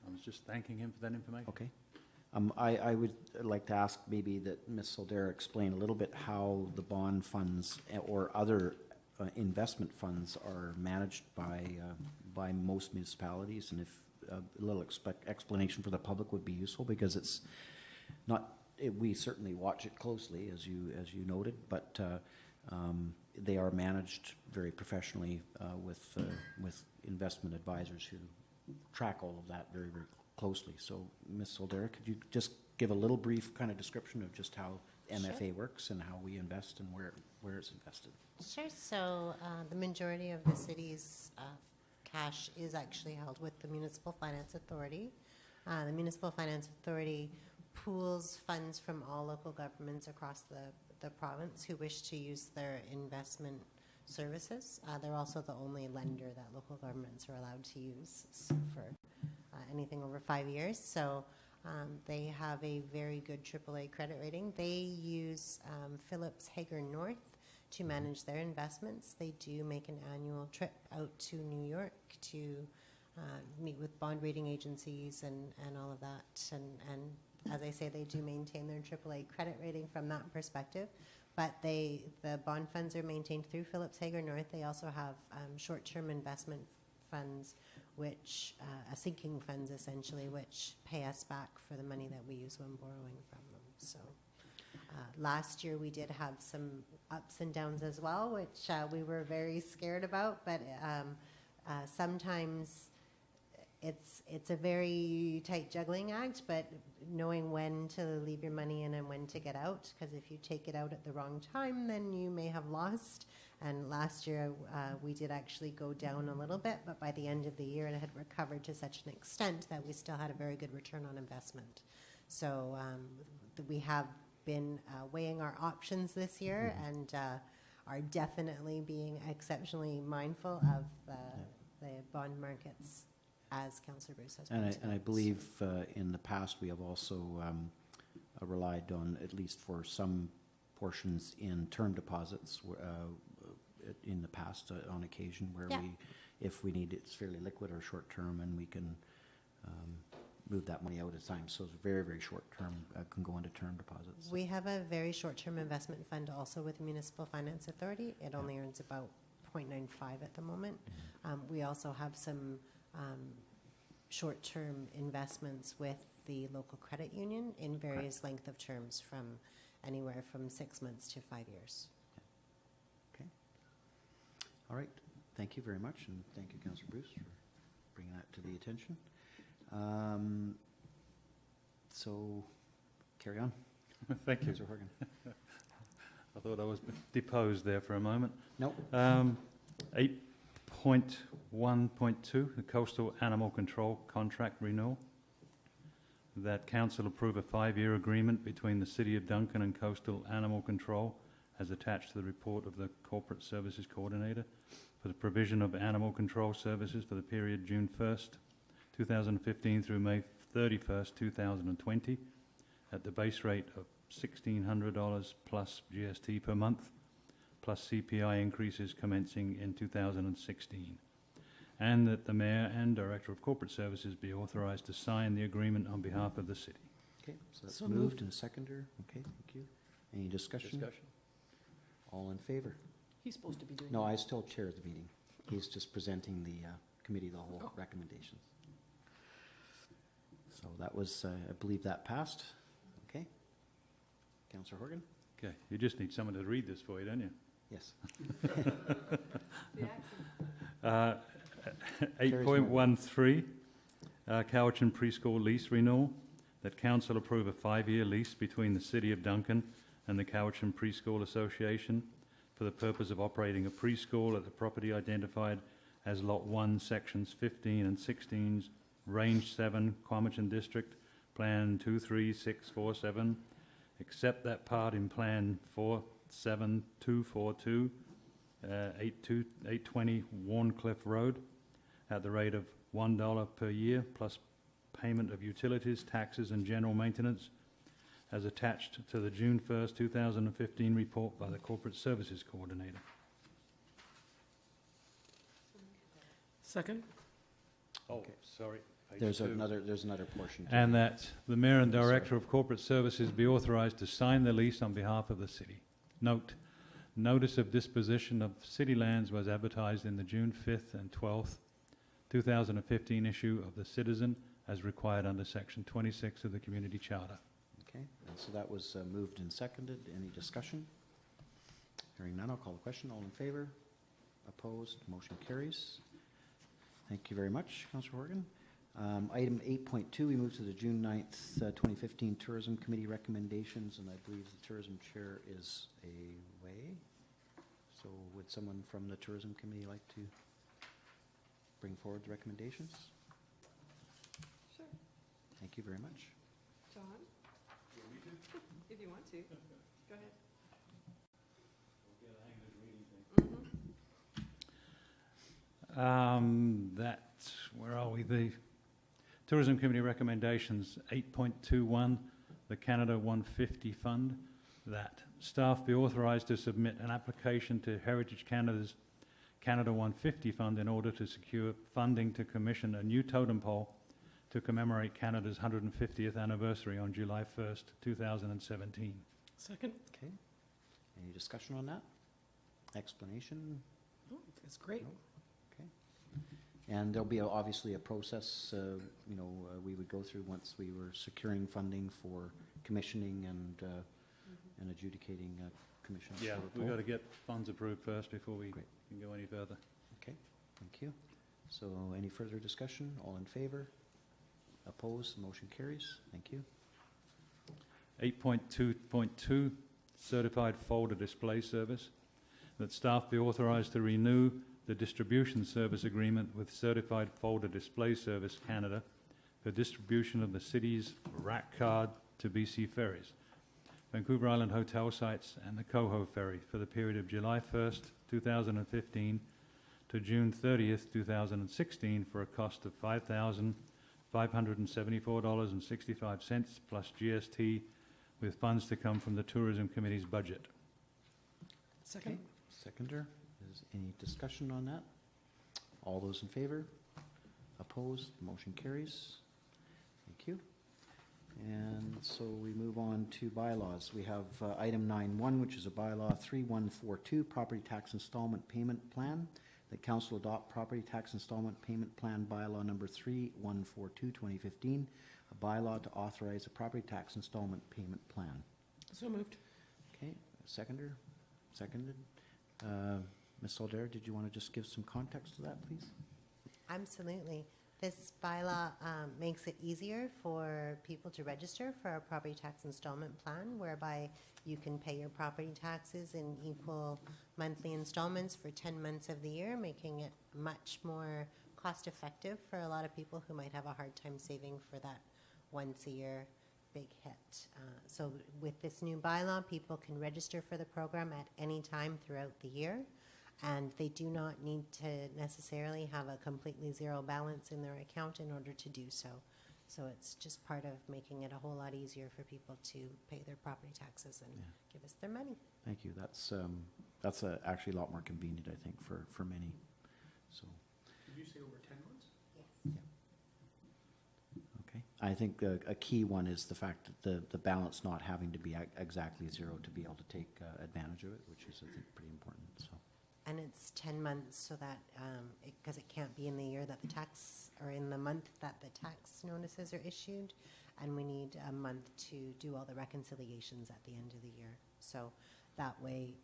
I was just thanking him for that information. Okay. I would like to ask maybe that Ms. Soldera explain a little bit how the bond funds or other investment funds are managed by most municipalities, and if a little explanation for the public would be useful, because it's not, we certainly watch it closely, as you noted, but they are managed very professionally with investment advisors who track all of that very, very closely. So, Ms. Soldera, could you just give a little brief kind of description of just how MFA works and how we invest and where it's invested? Sure. So the majority of the city's cash is actually held with the Municipal Finance Authority. The Municipal Finance Authority pools funds from all local governments across the province who wish to use their investment services. They're also the only lender that local governments are allowed to use for anything over 5 years. So they have a very good AAA credit rating. They use Phillips Hager North to manage their investments. They do make an annual trip out to New York to meet with bond rating agencies and all of that. And as I say, they do maintain their AAA credit rating from that perspective. But the bond funds are maintained through Phillips Hager North. They also have short-term investment funds, which sinking funds essentially, which pay us back for the money that we use when borrowing from them. So last year we did have some ups and downs as well, which we were very scared about. But sometimes it's a very tight juggling act, but knowing when to leave your money in and when to get out, because if you take it out at the wrong time, then you may have lost. And last year we did actually go down a little bit, but by the end of the year it had recovered to such an extent that we still had a very good return on investment. So we have been weighing our options this year and are definitely being exceptionally mindful of the bond markets, as Councillor Bruce has pointed out. And I believe in the past we have also relied on, at least for some portions, in term deposits in the past on occasion where Yeah. if we need it's fairly liquid or short term, and we can move that money out at a time. So it's very, very short term, can go into term deposits. We have a very short-term investment fund also with the Municipal Finance Authority. It only earns about 0.95 at the moment. We also have some short-term investments with the local credit union in various length of terms, from anywhere from 6 months to 5 years. Okay. All right. Thank you very much, and thank you, Councillor Bruce, for bringing that to the attention. So, carry on. Thank you. Councillor Horgan. I thought I was deposed there for a moment. Nope. 8.1.2, the Coastal Animal Control Contract Renewal. That council approve a 5-year agreement between the City of Duncan and Coastal Animal Control, as attached to the report of the Corporate Services Coordinator, for the provision of animal control services for the period June 1st, 2015 through May 31st, 2020, at the base rate of $1,600 plus GST per month, plus CPI increases commencing in 2016, and that the Mayor and Director of Corporate Services be authorised to sign the agreement on behalf of the City. Okay, so that's So moved moved. and seconder. Okay, thank you. Any discussion? All in favor? He's supposed to be doing No, that. I still chair the meeting. He's just presenting the committee of the whole recommendations. So that was, I believe that passed. Okay. Councillor Horgan? Okay, you just need someone to read this for you, don't you? Yes. 8.13, Cowichan Preschool Lease Renewal, that council approve a 5-year lease between the City of Duncan and the Cowichan Preschool Association for the purpose of operating a preschool at the property identified as Lot 1, Sections 15 and 16, Range 7, Quamachan District, Plan 23647, except that part in Plan 47242, 820 Warncliffe Road, at the rate of $1 per year, plus payment of utilities, taxes, and general maintenance, as attached to the June 1st, 2015 report by the Corporate Services Coordinator. Second? Oh, Okay. sorry. page There's 2. another portion. to And it. that the Mayor and Director of Corporate Services be authorised to sign the lease on behalf of the City. Note, notice of disposition of city lands was advertised in the June 5th and 12th, 2015 issue of the Citizen as required under Section 26 of the Community Charter. Okay, and so that was moved and seconded. Any discussion? Hearing none, I'll call the question. All in favor? Opposed? Motion carries. Thank you very much, Councillor Horgan. Item 8.2, we move to the June 9th, 2015 Tourism Committee recommendations, and I believe the Tourism Chair is away. So would someone from the Tourism Committee like to bring forward the recommendations? Sure. Thank you very much. John? If you want to. Go ahead. Where are we? The Tourism Committee recommendations, 8.21, the Canada 150 Fund, that staff be authorised to submit an application to Heritage Canada's Canada 150 Fund in order to secure funding to commission a new totem pole to commemorate Canada's 150th anniversary on July 1st, 2017. Second? Okay. Any discussion on that? Explanation? Oh, that's great. No. And there'll be obviously a process, we would go through once we were securing funding for commissioning and adjudicating commissions. Yeah, for we've pole. got to get funds approved first before we Great. can go any further. Okay, thank you. So any further discussion? All in favor? Opposed? Motion carries. Thank you. 8.2.2, certified folder display service, that staff be authorised to renew the distribution service agreement with Certified Folder Display Service Canada for distribution of the city's rack card to BC Ferries, Vancouver Island hotel sites, and the Coho Ferry for the period of July 1st, 2015 to June 30th, 2016 for a cost of $5,574.65 plus GST, with funds to come from the Tourism Committee's budget. Second? Seconder, is any discussion on that? All those in favor? Opposed? Motion carries. Thank you. And so we move on to bylaws. We have item 9.1, which is a bylaw 3142, property tax installment payment plan. The council adopt property tax installment payment plan bylaw number 3142, 2015, a bylaw to authorize a property tax installment payment plan. So moved. Okay, seconder, seconded. Ms. Solder, did you want to just give some context to that, please? Absolutely. This bylaw makes it easier for people to register for a property tax installment plan, whereby you can pay your property taxes in equal monthly installments for 10 months of the year, making it much more cost effective for a lot of people who might have a hard time saving for that once a year big hit. So with this new bylaw, people can register for the program at any time throughout the year, and they do not need to necessarily have a completely zero balance in their account in order to do so. So it's just part of making it a whole lot easier for people to pay their property taxes and give us their money. Thank you. That's actually a lot more convenient, I think, for many. So. Did you say over 10 months? Yes. Okay. I think a key one is the fact that the balance not having to be exactly zero to be able to take advantage of it, which is, I think, pretty important. So. And it's 10 months so that, because it can't be in the year that the tax, or in the month that the tax notices are issued, and we need a month to do all the reconciliations at the end of the year. So that way,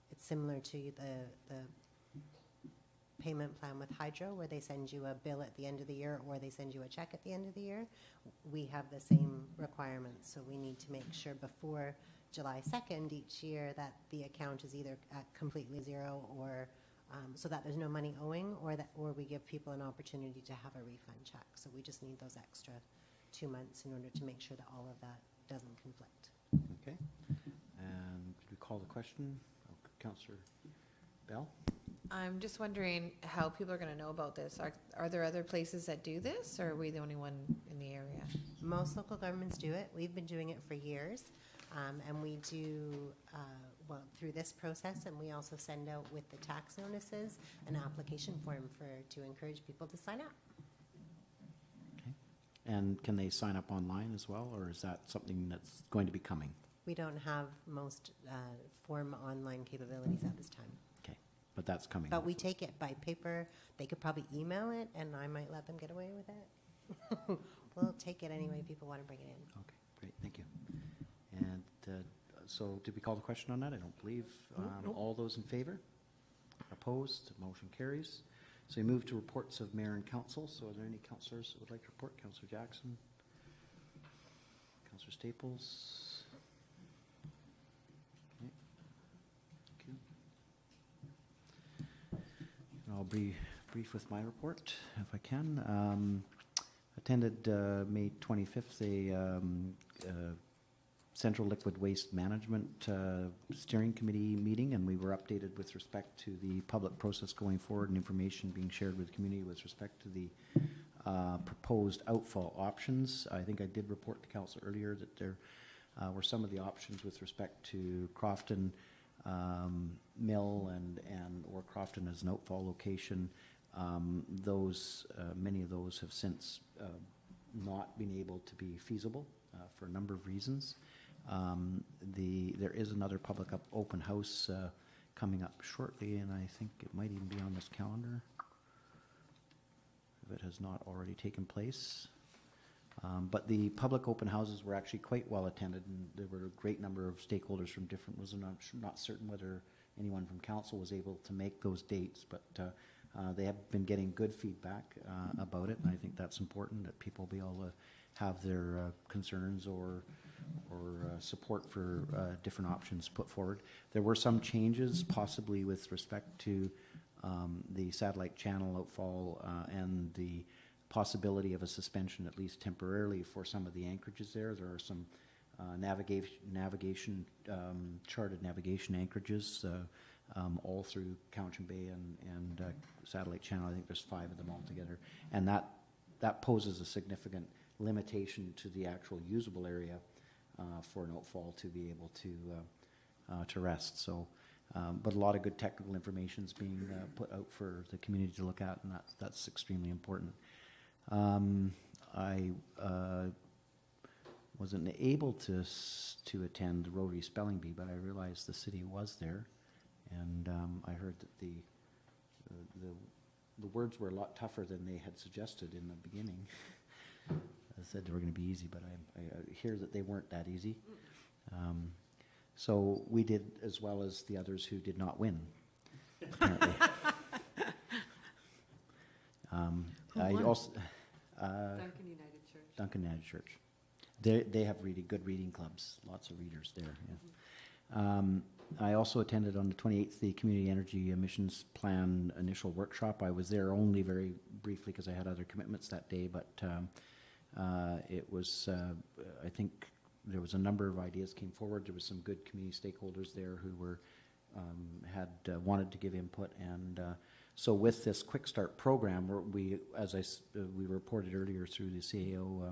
it's similar to the payment plan with Hydro, where they send you a bill at the end of the year or they send you a check at the end of the year. We have the same requirements, so we need to make sure before July 2nd each year that the account is either at completely zero, or so that there's no money owing, or we give people an opportunity to have a refund check. So we just need those extra 2 months in order to make sure that all of that doesn't conflict. Okay. And could we call the question? Oh, Councillor Bell? I'm just wondering how people are going to know about this. Are there other places that do this, or are we the only one in the area? Most local governments do it. We've been doing it for years. And we do, well, through this process, and we also send out with the tax notices an application form to encourage people to sign up. Okay. And can they sign up online as well, or is that something that's going to be coming? We don't have most form online capabilities at this time. Okay, but that's coming. But we take it by paper. They could probably email it, and I might let them get away with it. We'll take it any way people want to bring it in. Okay, great, thank you. And so did we call the question on that? I don't believe. Nope. All those in favor? Opposed? Motion carries. So we move to reports of mayor and council. So are there any councillors that would like to report? Councillor Jackson? Councillor Staples? Okay. Thank you. And I'll be brief with my report, if I can. Attended May 25th a Central Liquid Waste Management Steering Committee meeting, and we were updated with respect to the public process going forward and information being shared with the community with respect to the proposed outfall options. I think I did report to council earlier that there were some of the options with respect to Crofton Mill or Crofton as an outfall location. Many of those have since not been able to be feasible for a number of reasons. There is another public open house coming up shortly, and I think it might even be on this calendar if it has not already taken place. But the public open houses were actually quite well attended, and there were a great number of stakeholders from different. I'm not certain whether anyone from council was able to make those dates, but they have been getting good feedback about it, and I think that's important that people be able to have their concerns or support for different options put forward. There were some changes, possibly with respect to the satellite channel outfall and the possibility of a suspension, at least temporarily, for some of the anchorages there. There are some charted navigation anchorages all through Cowichan Bay and Satellite Channel. I think there's 5 of them altogether, and that poses a significant limitation to the actual usable area for an outfall to be able to rest. So, but a lot of good technical information is being put out for the community to look at, and that's extremely important. I wasn't able to attend the Rotary Spelling Bee, but I realized the city was there, and I heard that the words were a lot tougher than they had suggested in the beginning. I said they were going to be easy, but I hear that they weren't that easy. So we did as well as the others who did not win, apparently. I also Duncan United Church. Duncan United Church. They have really good reading clubs, lots of readers there. Yeah. I also attended on the 28th the Community Energy Emissions Plan initial workshop. I was there only very briefly because I had other commitments that day, but it was, I think there was a number of ideas came forward. There was some good community stakeholders there who were had wanted to give input, and so with this Quick Start program, we reported earlier through the CAO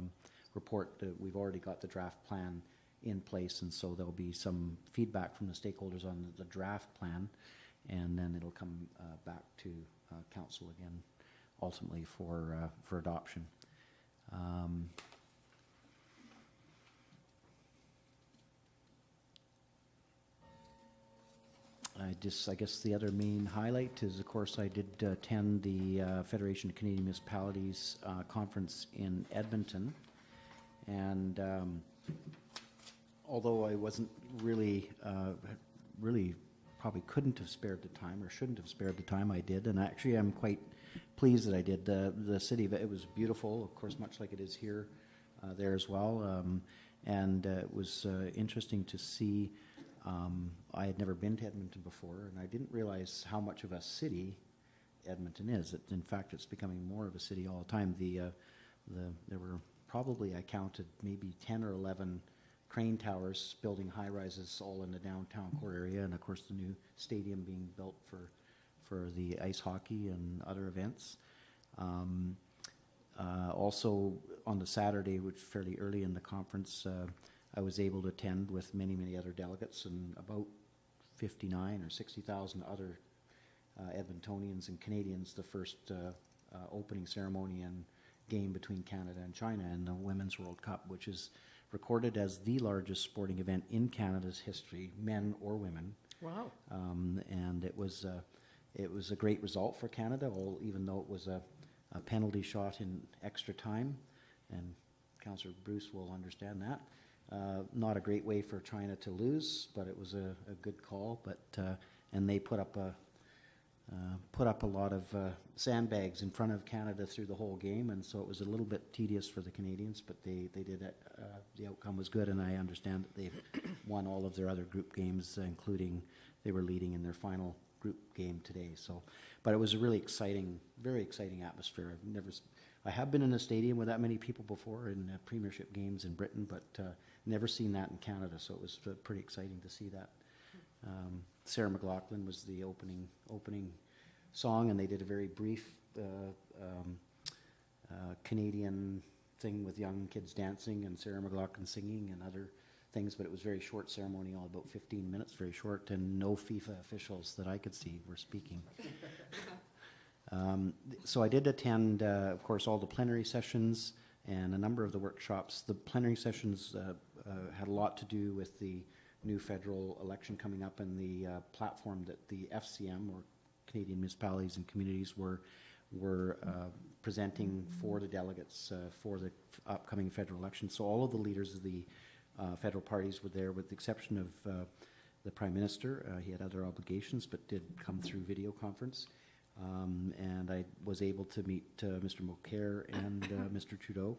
report that we've already got the draft plan in place, and so there'll be some feedback from the stakeholders on the draft plan, and then it'll come back to council again, ultimately for adoption. I guess the other main highlight is, of course, I did attend the Federation of Canadian Municipalities conference in Edmonton, and although I wasn't really probably couldn't have spared the time or shouldn't have spared the time, I did, and actually I'm quite pleased that I did. The city, it was beautiful, of course, much like it is here, there as well, and it was interesting to see. I had never been to Edmonton before, and I didn't realize how much of a city Edmonton is. In fact, it's becoming more of a city all the time. There were probably I counted maybe 10 or 11 crane towers building high rises all in the downtown core area, and of course the new stadium being built for the ice hockey and other events. Also on the Saturday, which fairly early in the conference, I was able to attend with many other delegates and about 59 or 60,000 other Edmontonians and Canadians, the first opening ceremony and game between Canada and China in the Women's World Cup, which is recorded as the largest sporting event in Canada's history, men or women. Wow. And it was a great result for Canada, even though it was a penalty shot in extra time, and Councillor Bruce will understand that. Not a great way for China to lose, but it was a good call. And they put up a lot of sandbags in front of Canada through the whole game, and so it was a little bit tedious for the Canadians, but they did it. The outcome was good, and I understand that they've won all of their other group games, including they were leading in their final group game today. So, but it was a really exciting, very exciting atmosphere. I have been in a stadium with that many people before in premiership games in Britain, but never seen that in Canada. So it was pretty exciting to see that. Sarah McLachlan was the opening song, and they did a very brief Canadian thing with young kids dancing and Sarah McLachlan singing and other things, but it was very short ceremony, all about 15 minutes, very short, and no FIFA officials that I could see were speaking. So I did attend, of course, all the plenary sessions and a number of the workshops. The plenary sessions had a lot to do with the new federal election coming up and the platform that the FCM, or Canadian Municipalities and Communities, were presenting for the delegates for the upcoming federal election. So all of the leaders of the federal parties were there, with the exception of the Prime Minister. He had other obligations, but did come through video conference. And I was able to meet Mr. Mulcair and Mr. Trudeau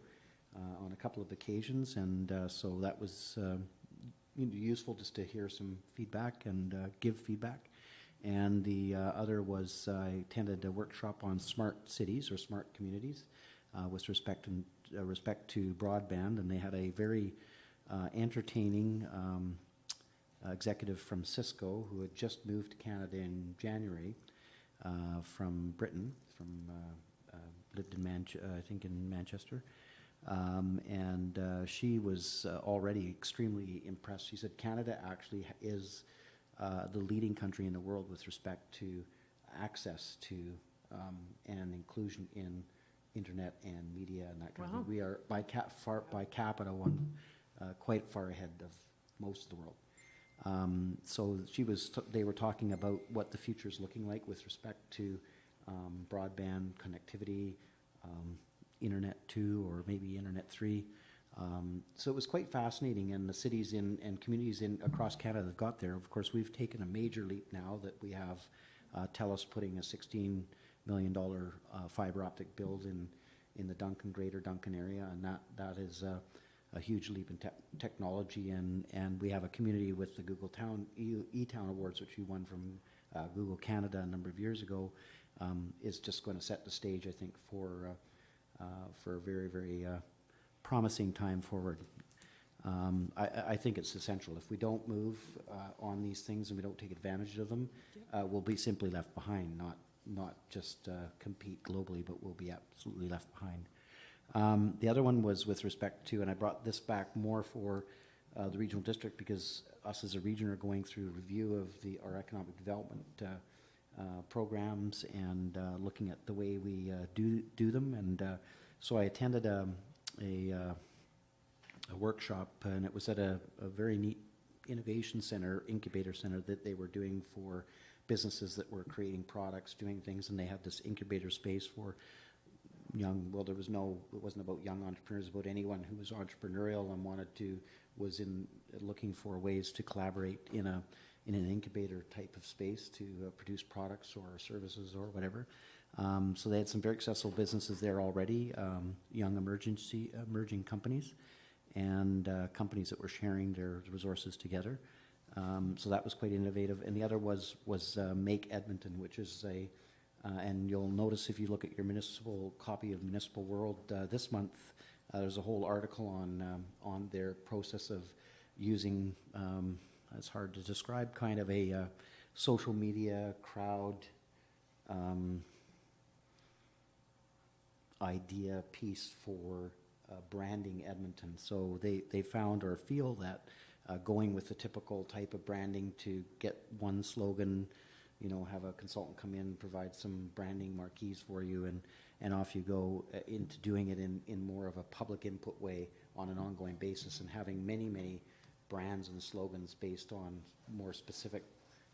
on a couple of occasions, and so that was useful just to hear some feedback and give feedback. And the other was I attended a workshop on smart cities or smart communities with respect to broadband, and they had a very entertaining executive from Cisco who had just moved to Canada in January from Britain, lived in I think in Manchester. And she was already extremely impressed. She said Canada actually is the leading country in the world with respect to access to and inclusion in internet and media and that kind of thing. We are by capita quite far ahead of most of the world. So they were talking about what the future is looking like with respect to broadband connectivity, Internet 2 or maybe Internet 3. So it was quite fascinating, and the cities and communities across Canada have got there. Of course, we've taken a major leap now that we have TELUS putting a $16 million fiber optic build in the Greater Duncan area, and that is a huge leap in technology. And we have a community with the Google Town eTown Awards, which we won from Google Canada a number of years ago, is just going to set the stage, I think, for a very promising time forward. I think it's essential. If we don't move on these things and we don't take advantage of them, we'll be simply left behind, not just compete globally, but we'll be absolutely left behind. The other one was with respect to, and I brought this back more for the regional district, because us as a region are going through a review of our economic development programs and looking at the way we do them. And so I attended a workshop, and it was at a very neat innovation center, incubator center, that they were doing for businesses that were creating products, doing things, and they had this incubator space for young, well, it wasn't about young entrepreneurs, about anyone who was entrepreneurial and was looking for ways to collaborate in an incubator type of space to produce products or services or whatever. So they had some very successful businesses there already, young emerging companies, and companies that were sharing their resources together. So that was quite innovative. And the other was Make Edmonton, which is and you'll notice if you look at your municipal copy of Municipal World this month, There's a whole article on their process of using, it's hard to describe, kind of a social media crowd idea piece for branding Edmonton. So they found or feel that going with the typical type of branding to get one slogan, have a consultant come in, provide some branding marquees for you, and off you go into doing it in more of a public input way on an ongoing basis, and having many brands and slogans based on more specific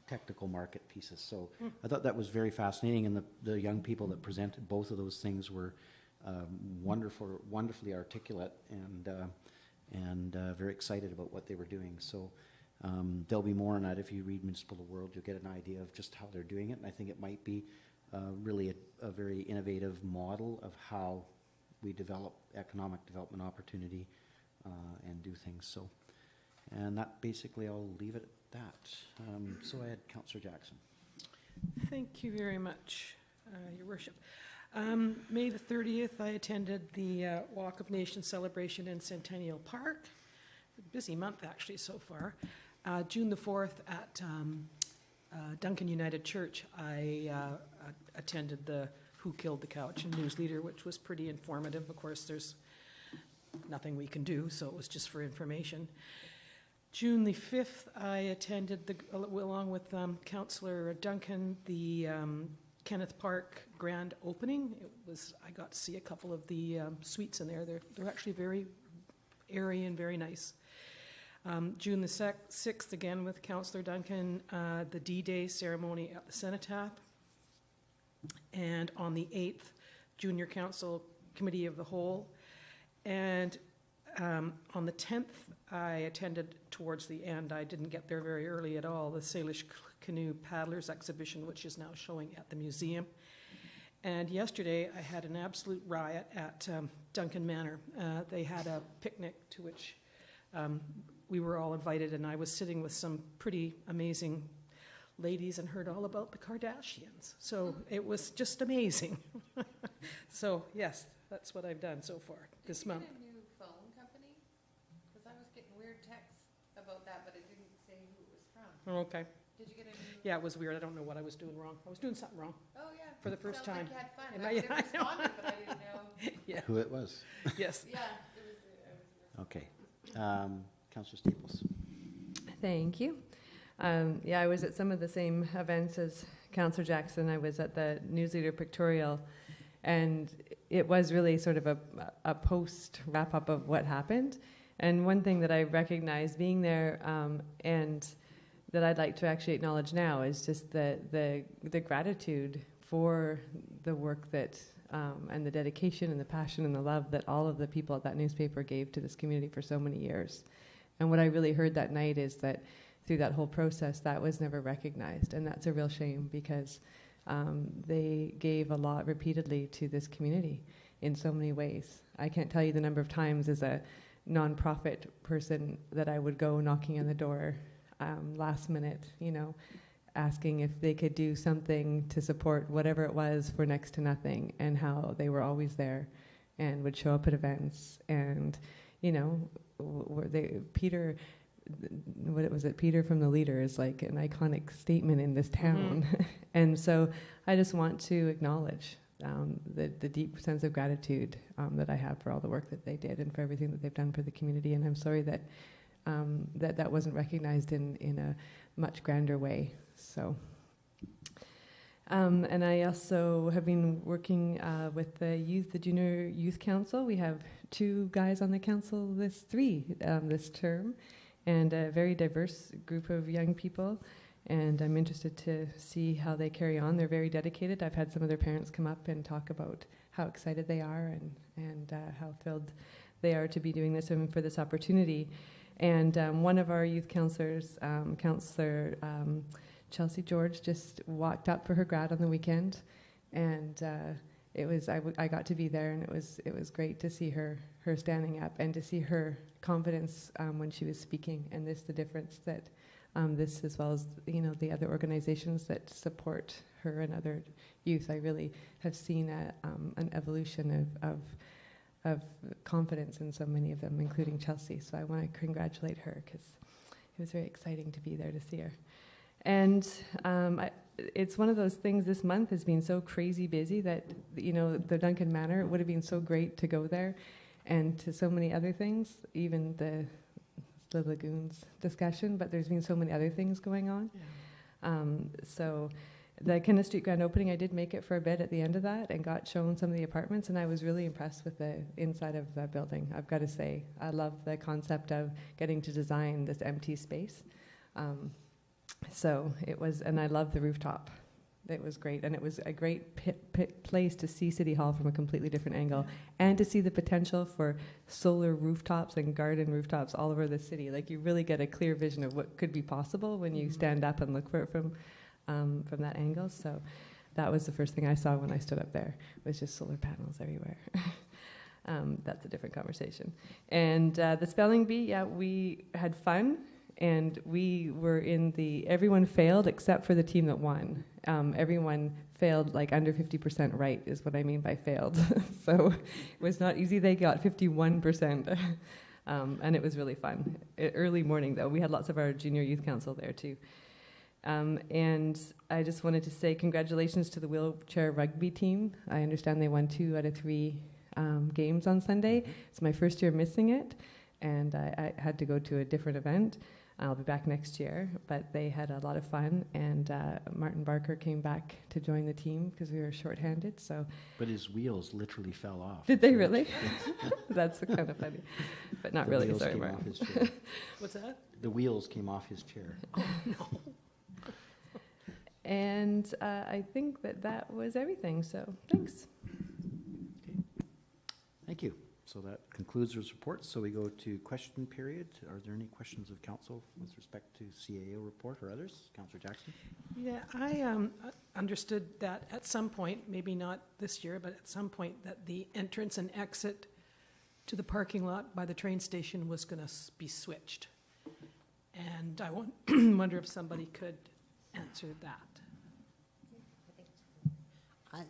technical market pieces. So I thought that was very fascinating, and the young people that presented both of those things were wonderfully articulate and very excited about what they were doing. So there'll be more on that. If you read Municipal World, you'll get an idea of just how they're doing it, and I think it might be really a very innovative model of how we develop economic development opportunity and do things. So, and that basically, I'll leave it at that. So I had Councillor Jackson. Thank you very much, Your Worship. May the 30th, I attended the Walk of Nations celebration in Centennial Park. Busy month, actually, so far. June the 4th at Duncan United Church, I attended the Who Killed the Couch and News Leader, which was pretty informative. Of course, there's nothing we can do, so it was just for information. June the 5th, I attended, along with Councillor Duncan, the Kenneth Park grand opening. I got to see a couple of the suites in there. They're actually very airy and very nice. June the 6th, again with Councillor Duncan, the D-Day ceremony at the Cenotaph. And on the 8th, Junior Council Committee of the Whole. And on the 10th, I attended towards the end. I didn't get there very early at all, the Salish Canoe Paddlers exhibition, which is now showing at the museum. And yesterday, I had an absolute riot at Duncan Manor. They had a picnic to which we were all invited, and I was sitting with some pretty amazing ladies and heard all about the Kardashians. So it was just amazing. So yes, that's what I've done so far this month. Did you get a new phone company? Because I was getting weird texts about that, but it didn't say who it was from. Oh, okay. Did you get a new? Yeah, it was weird. I don't know what I was doing wrong. I was doing something wrong. Oh, yeah. For the first Sounds time. like you had fun. And I I- would have I know. responded, but I didn't know. Yeah. Who it was. Yes. Yeah, it was. Okay. Councillor Staples. Thank you. Yeah, I was at some of the same events as Councillor Jackson. I was at the Newsleader Pictorial, and it was really sort of a post wrap-up of what happened. And one thing that I recognized being there and that I'd like to actually acknowledge now is just the gratitude for the work that and the dedication and the passion and the love that all of the people at that newspaper gave to this community for so many years. And what I really heard that night is that through that whole process, that was never recognized. And that's a real shame because they gave a lot repeatedly to this community in so many ways. I can't tell you the number of times as a nonprofit person that I would go knocking on the door last minute, asking if they could do something to support whatever it was for next to nothing, and how they were always there and would show up at events. And, Peter from the Leader is like an iconic statement in this town. Mm-hmm. And so I just want to acknowledge the deep sense of gratitude that I have for all the work that they did and for everything that they've done for the community. And I'm sorry that that wasn't recognized in a much grander way. So, and I also have been working with the Junior Youth Council. We have 2 guys on the council, this term, and a very diverse group of young people. And I'm interested to see how they carry on. They're very dedicated. I've had some of their parents come up and talk about how excited they are and how thrilled they are to be doing this and for this opportunity. And one of our youth councillors, Councillor Chelsea George, just walked up for her grad on the weekend, and it was I got to be there, and it was great to see her standing up and to see her confidence when she was speaking, and the difference that this, as well as the other organizations that support her and other youth, I really have seen an evolution of of confidence in so many of them, including Chelsea. So I want to congratulate her because it was very exciting to be there to see her. And it's one of those things. This month has been so crazy busy that, you know, the Duncan Manor, it would have been so great to go there, and to so many other things, even the lagoons discussion. But there's been so many other things going on. Yeah. So the Kenneth Street grand opening, I did make it for a bit at the end of that and got shown some of the apartments, and I was really impressed with the inside of that building. I've got to say, I love the concept of getting to design this empty space. So it was, and I love the rooftop. It was great, and it was a great place to see City Hall from a completely different angle, and to see the potential for solar rooftops and garden rooftops all over the city. Like, you really get a clear vision of what could be possible when you stand up and look for it from that angle. So that was the first thing I saw when I stood up there, was just solar panels everywhere. That's a different conversation. And the spelling bee, yeah, we had fun, and we were everyone failed except for the team that won. Everyone failed like under 50% right, is what I mean by failed. So it was not easy. They got 51%. And it was really fun. Early morning, though. We had lots of our junior youth council there, too. And I just wanted to say congratulations to the wheelchair rugby team. I understand they won 2 out of 3 games on Sunday. It's my first year missing it, and I had to go to a different event. I'll be back next year, but they had a lot of fun, and Martin Barker came back to join the team because we were shorthanded. So, But his wheels literally fell off. did they really? That's kind of funny, but not The really. wheels Sorry, came Martin. off his chair. What's that? The wheels came off his chair. Oh, no. And I think that was everything. So thanks. Thank you. So that concludes those reports. So we go to question period. Are there any questions of council with respect to CAO report or others? Councillor Jackson? Yeah, I understood that at some point, maybe not this year, but at some point, that the entrance and exit to the parking lot by the train station was going to be switched. And I wonder if somebody could answer that.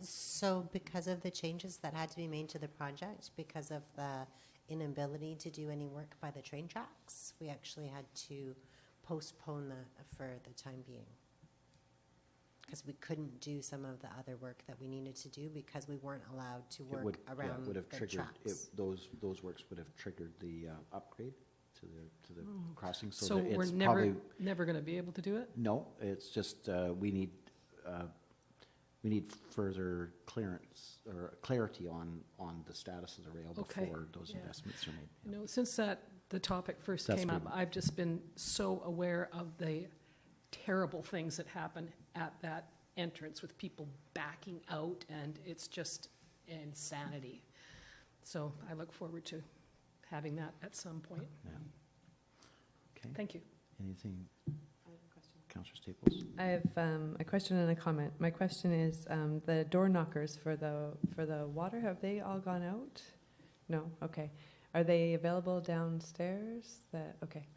So because of the changes that had to be made to the project, because of the inability to do any work by the train tracks, we actually had to postpone that for the time being. Because we couldn't do some of the other work that we needed to do because we weren't allowed to work around would have the triggered tracks. those works would have triggered the upgrade to the crossing. So that we're it's never going to be able to do it? No, it's just we need further clearance or clarity on the status of the rail Okay, before those yeah. investments are made. You know, since the topic first That's came up, good. I've just been so aware of the terrible things that happen at that entrance with people backing out, and it's just insanity. So I look forward to having that at some point. Yeah. Okay. Thank you. Anything, Councillor Staples? I have a question and a comment. My question is the door knockers for the water. Have they all gone out? No. Okay. Are they available downstairs? Okay.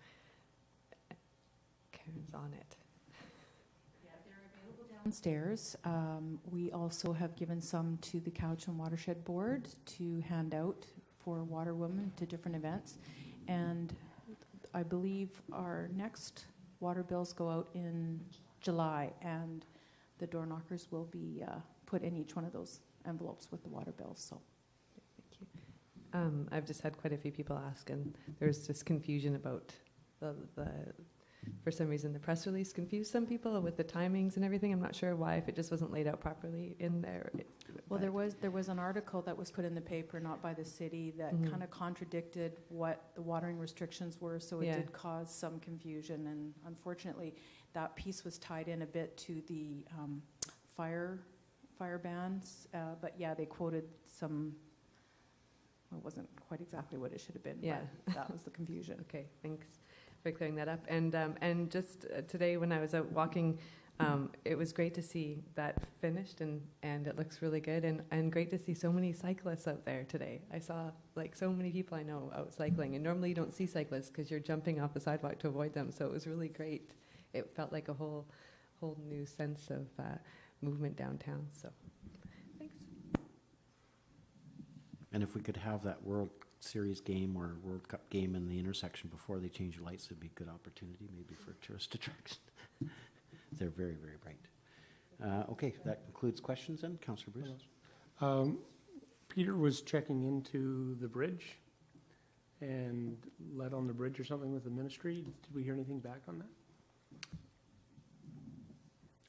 Karen's on it. Yeah, they're available downstairs. We also have given some to the Cowichan Watershed Board to hand out for water women to different events. And I believe our next water bills go out in July, and the door knockers will be put in each one of those envelopes with the water bills. So, thank you. I've just had quite a few people ask, and there's just confusion about the for some reason the press release confused some people with the timings and everything. I'm not sure why, if it just wasn't laid out properly in there. well, there was an article that was put in the paper, not by the city, that kind of contradicted what the watering restrictions were, so it did cause some confusion, and unfortunately that piece was tied in a bit to the fire bans, but yeah, they quoted some, well, it wasn't quite exactly what it should have been, but that was the confusion. Okay, thanks for clearing that up. And just today when I was out walking, it was great to see that finished, and it looks really good, and great to see so many cyclists out there today. I saw like so many people I know out cycling, and normally you don't see cyclists because you're jumping off the sidewalk to avoid them, so it was really great. It felt like a whole new sense of movement downtown, so thanks. And if we could have that World Series game or World Cup game in the intersection before they change the lights, it'd be a good opportunity maybe for tourist attraction. They're very, very bright. Okay, that concludes questions then. Councillor Bruce? Peter was checking into the bridge and lead on the bridge or something with the ministry. Did we hear anything back on that?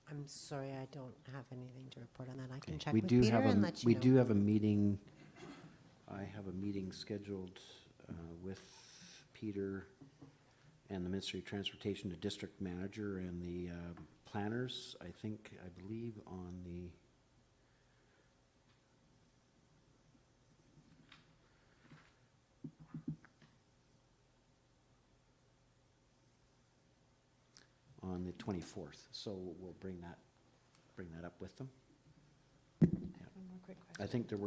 I'm sorry, I don't have anything to report on that. I can check We with do Peter have and a, let you we know. do have a meeting, I have a meeting scheduled with Peter and the Ministry of Transportation, the district manager and the planners, I believe on the on the 24th. So we'll bring that up with them. One more quick question. I think there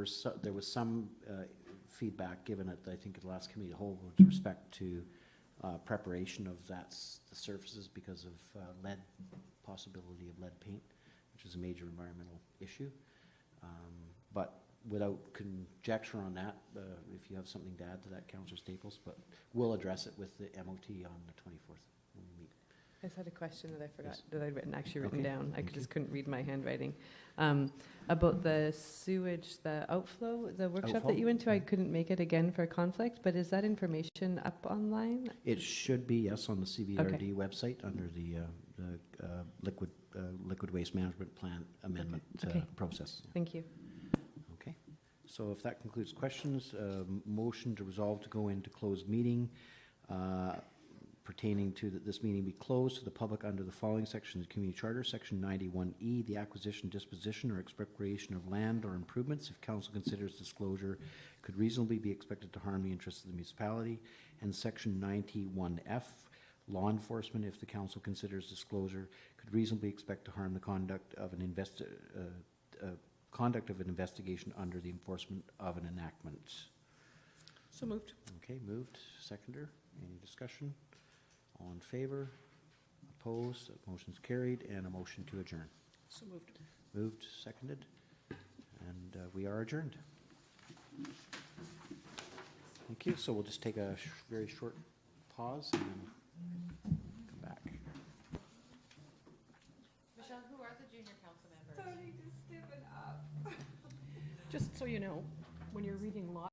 was some feedback given at, I think, at the last committee of the whole with respect to preparation of the surfaces because of lead, possibility of lead paint, which is a major environmental issue. But without conjecture on that, if you have something to add to that, Councillor Staples, but we'll address it with the MOT on the 24th when we meet. I just had a question that I forgot, Yes. that I'd written Okay, down. I thank just couldn't read my handwriting. About the sewage, the outflow, the workshop Outflow? that you went to, I couldn't make it again for conflict, but is that information up online? It should be, yes, on the CVRD website under the liquid waste management plan amendment Okay. process. Thank you. Okay, so if that concludes questions, motion to resolve to go into closed meeting pertaining to that this meeting be closed to the public under the following sections of the Community Charter, Section 91E, the acquisition, disposition, or expropriation of land or improvements if council considers disclosure could reasonably be expected to harm the interests of the municipality, and Section 91F, law enforcement if the council considers disclosure could reasonably expect to harm the conduct of an investigation under the enforcement of an enactment. So moved. Okay, moved. Seconder. Any discussion? All in favor? Opposed? That motion's carried. And a motion to adjourn. So moved. Moved, seconded, and we are adjourned. Thank you. So we'll just take a very short pause and then come back. Michelle, who are the junior council members? Just so you know, when you're reading law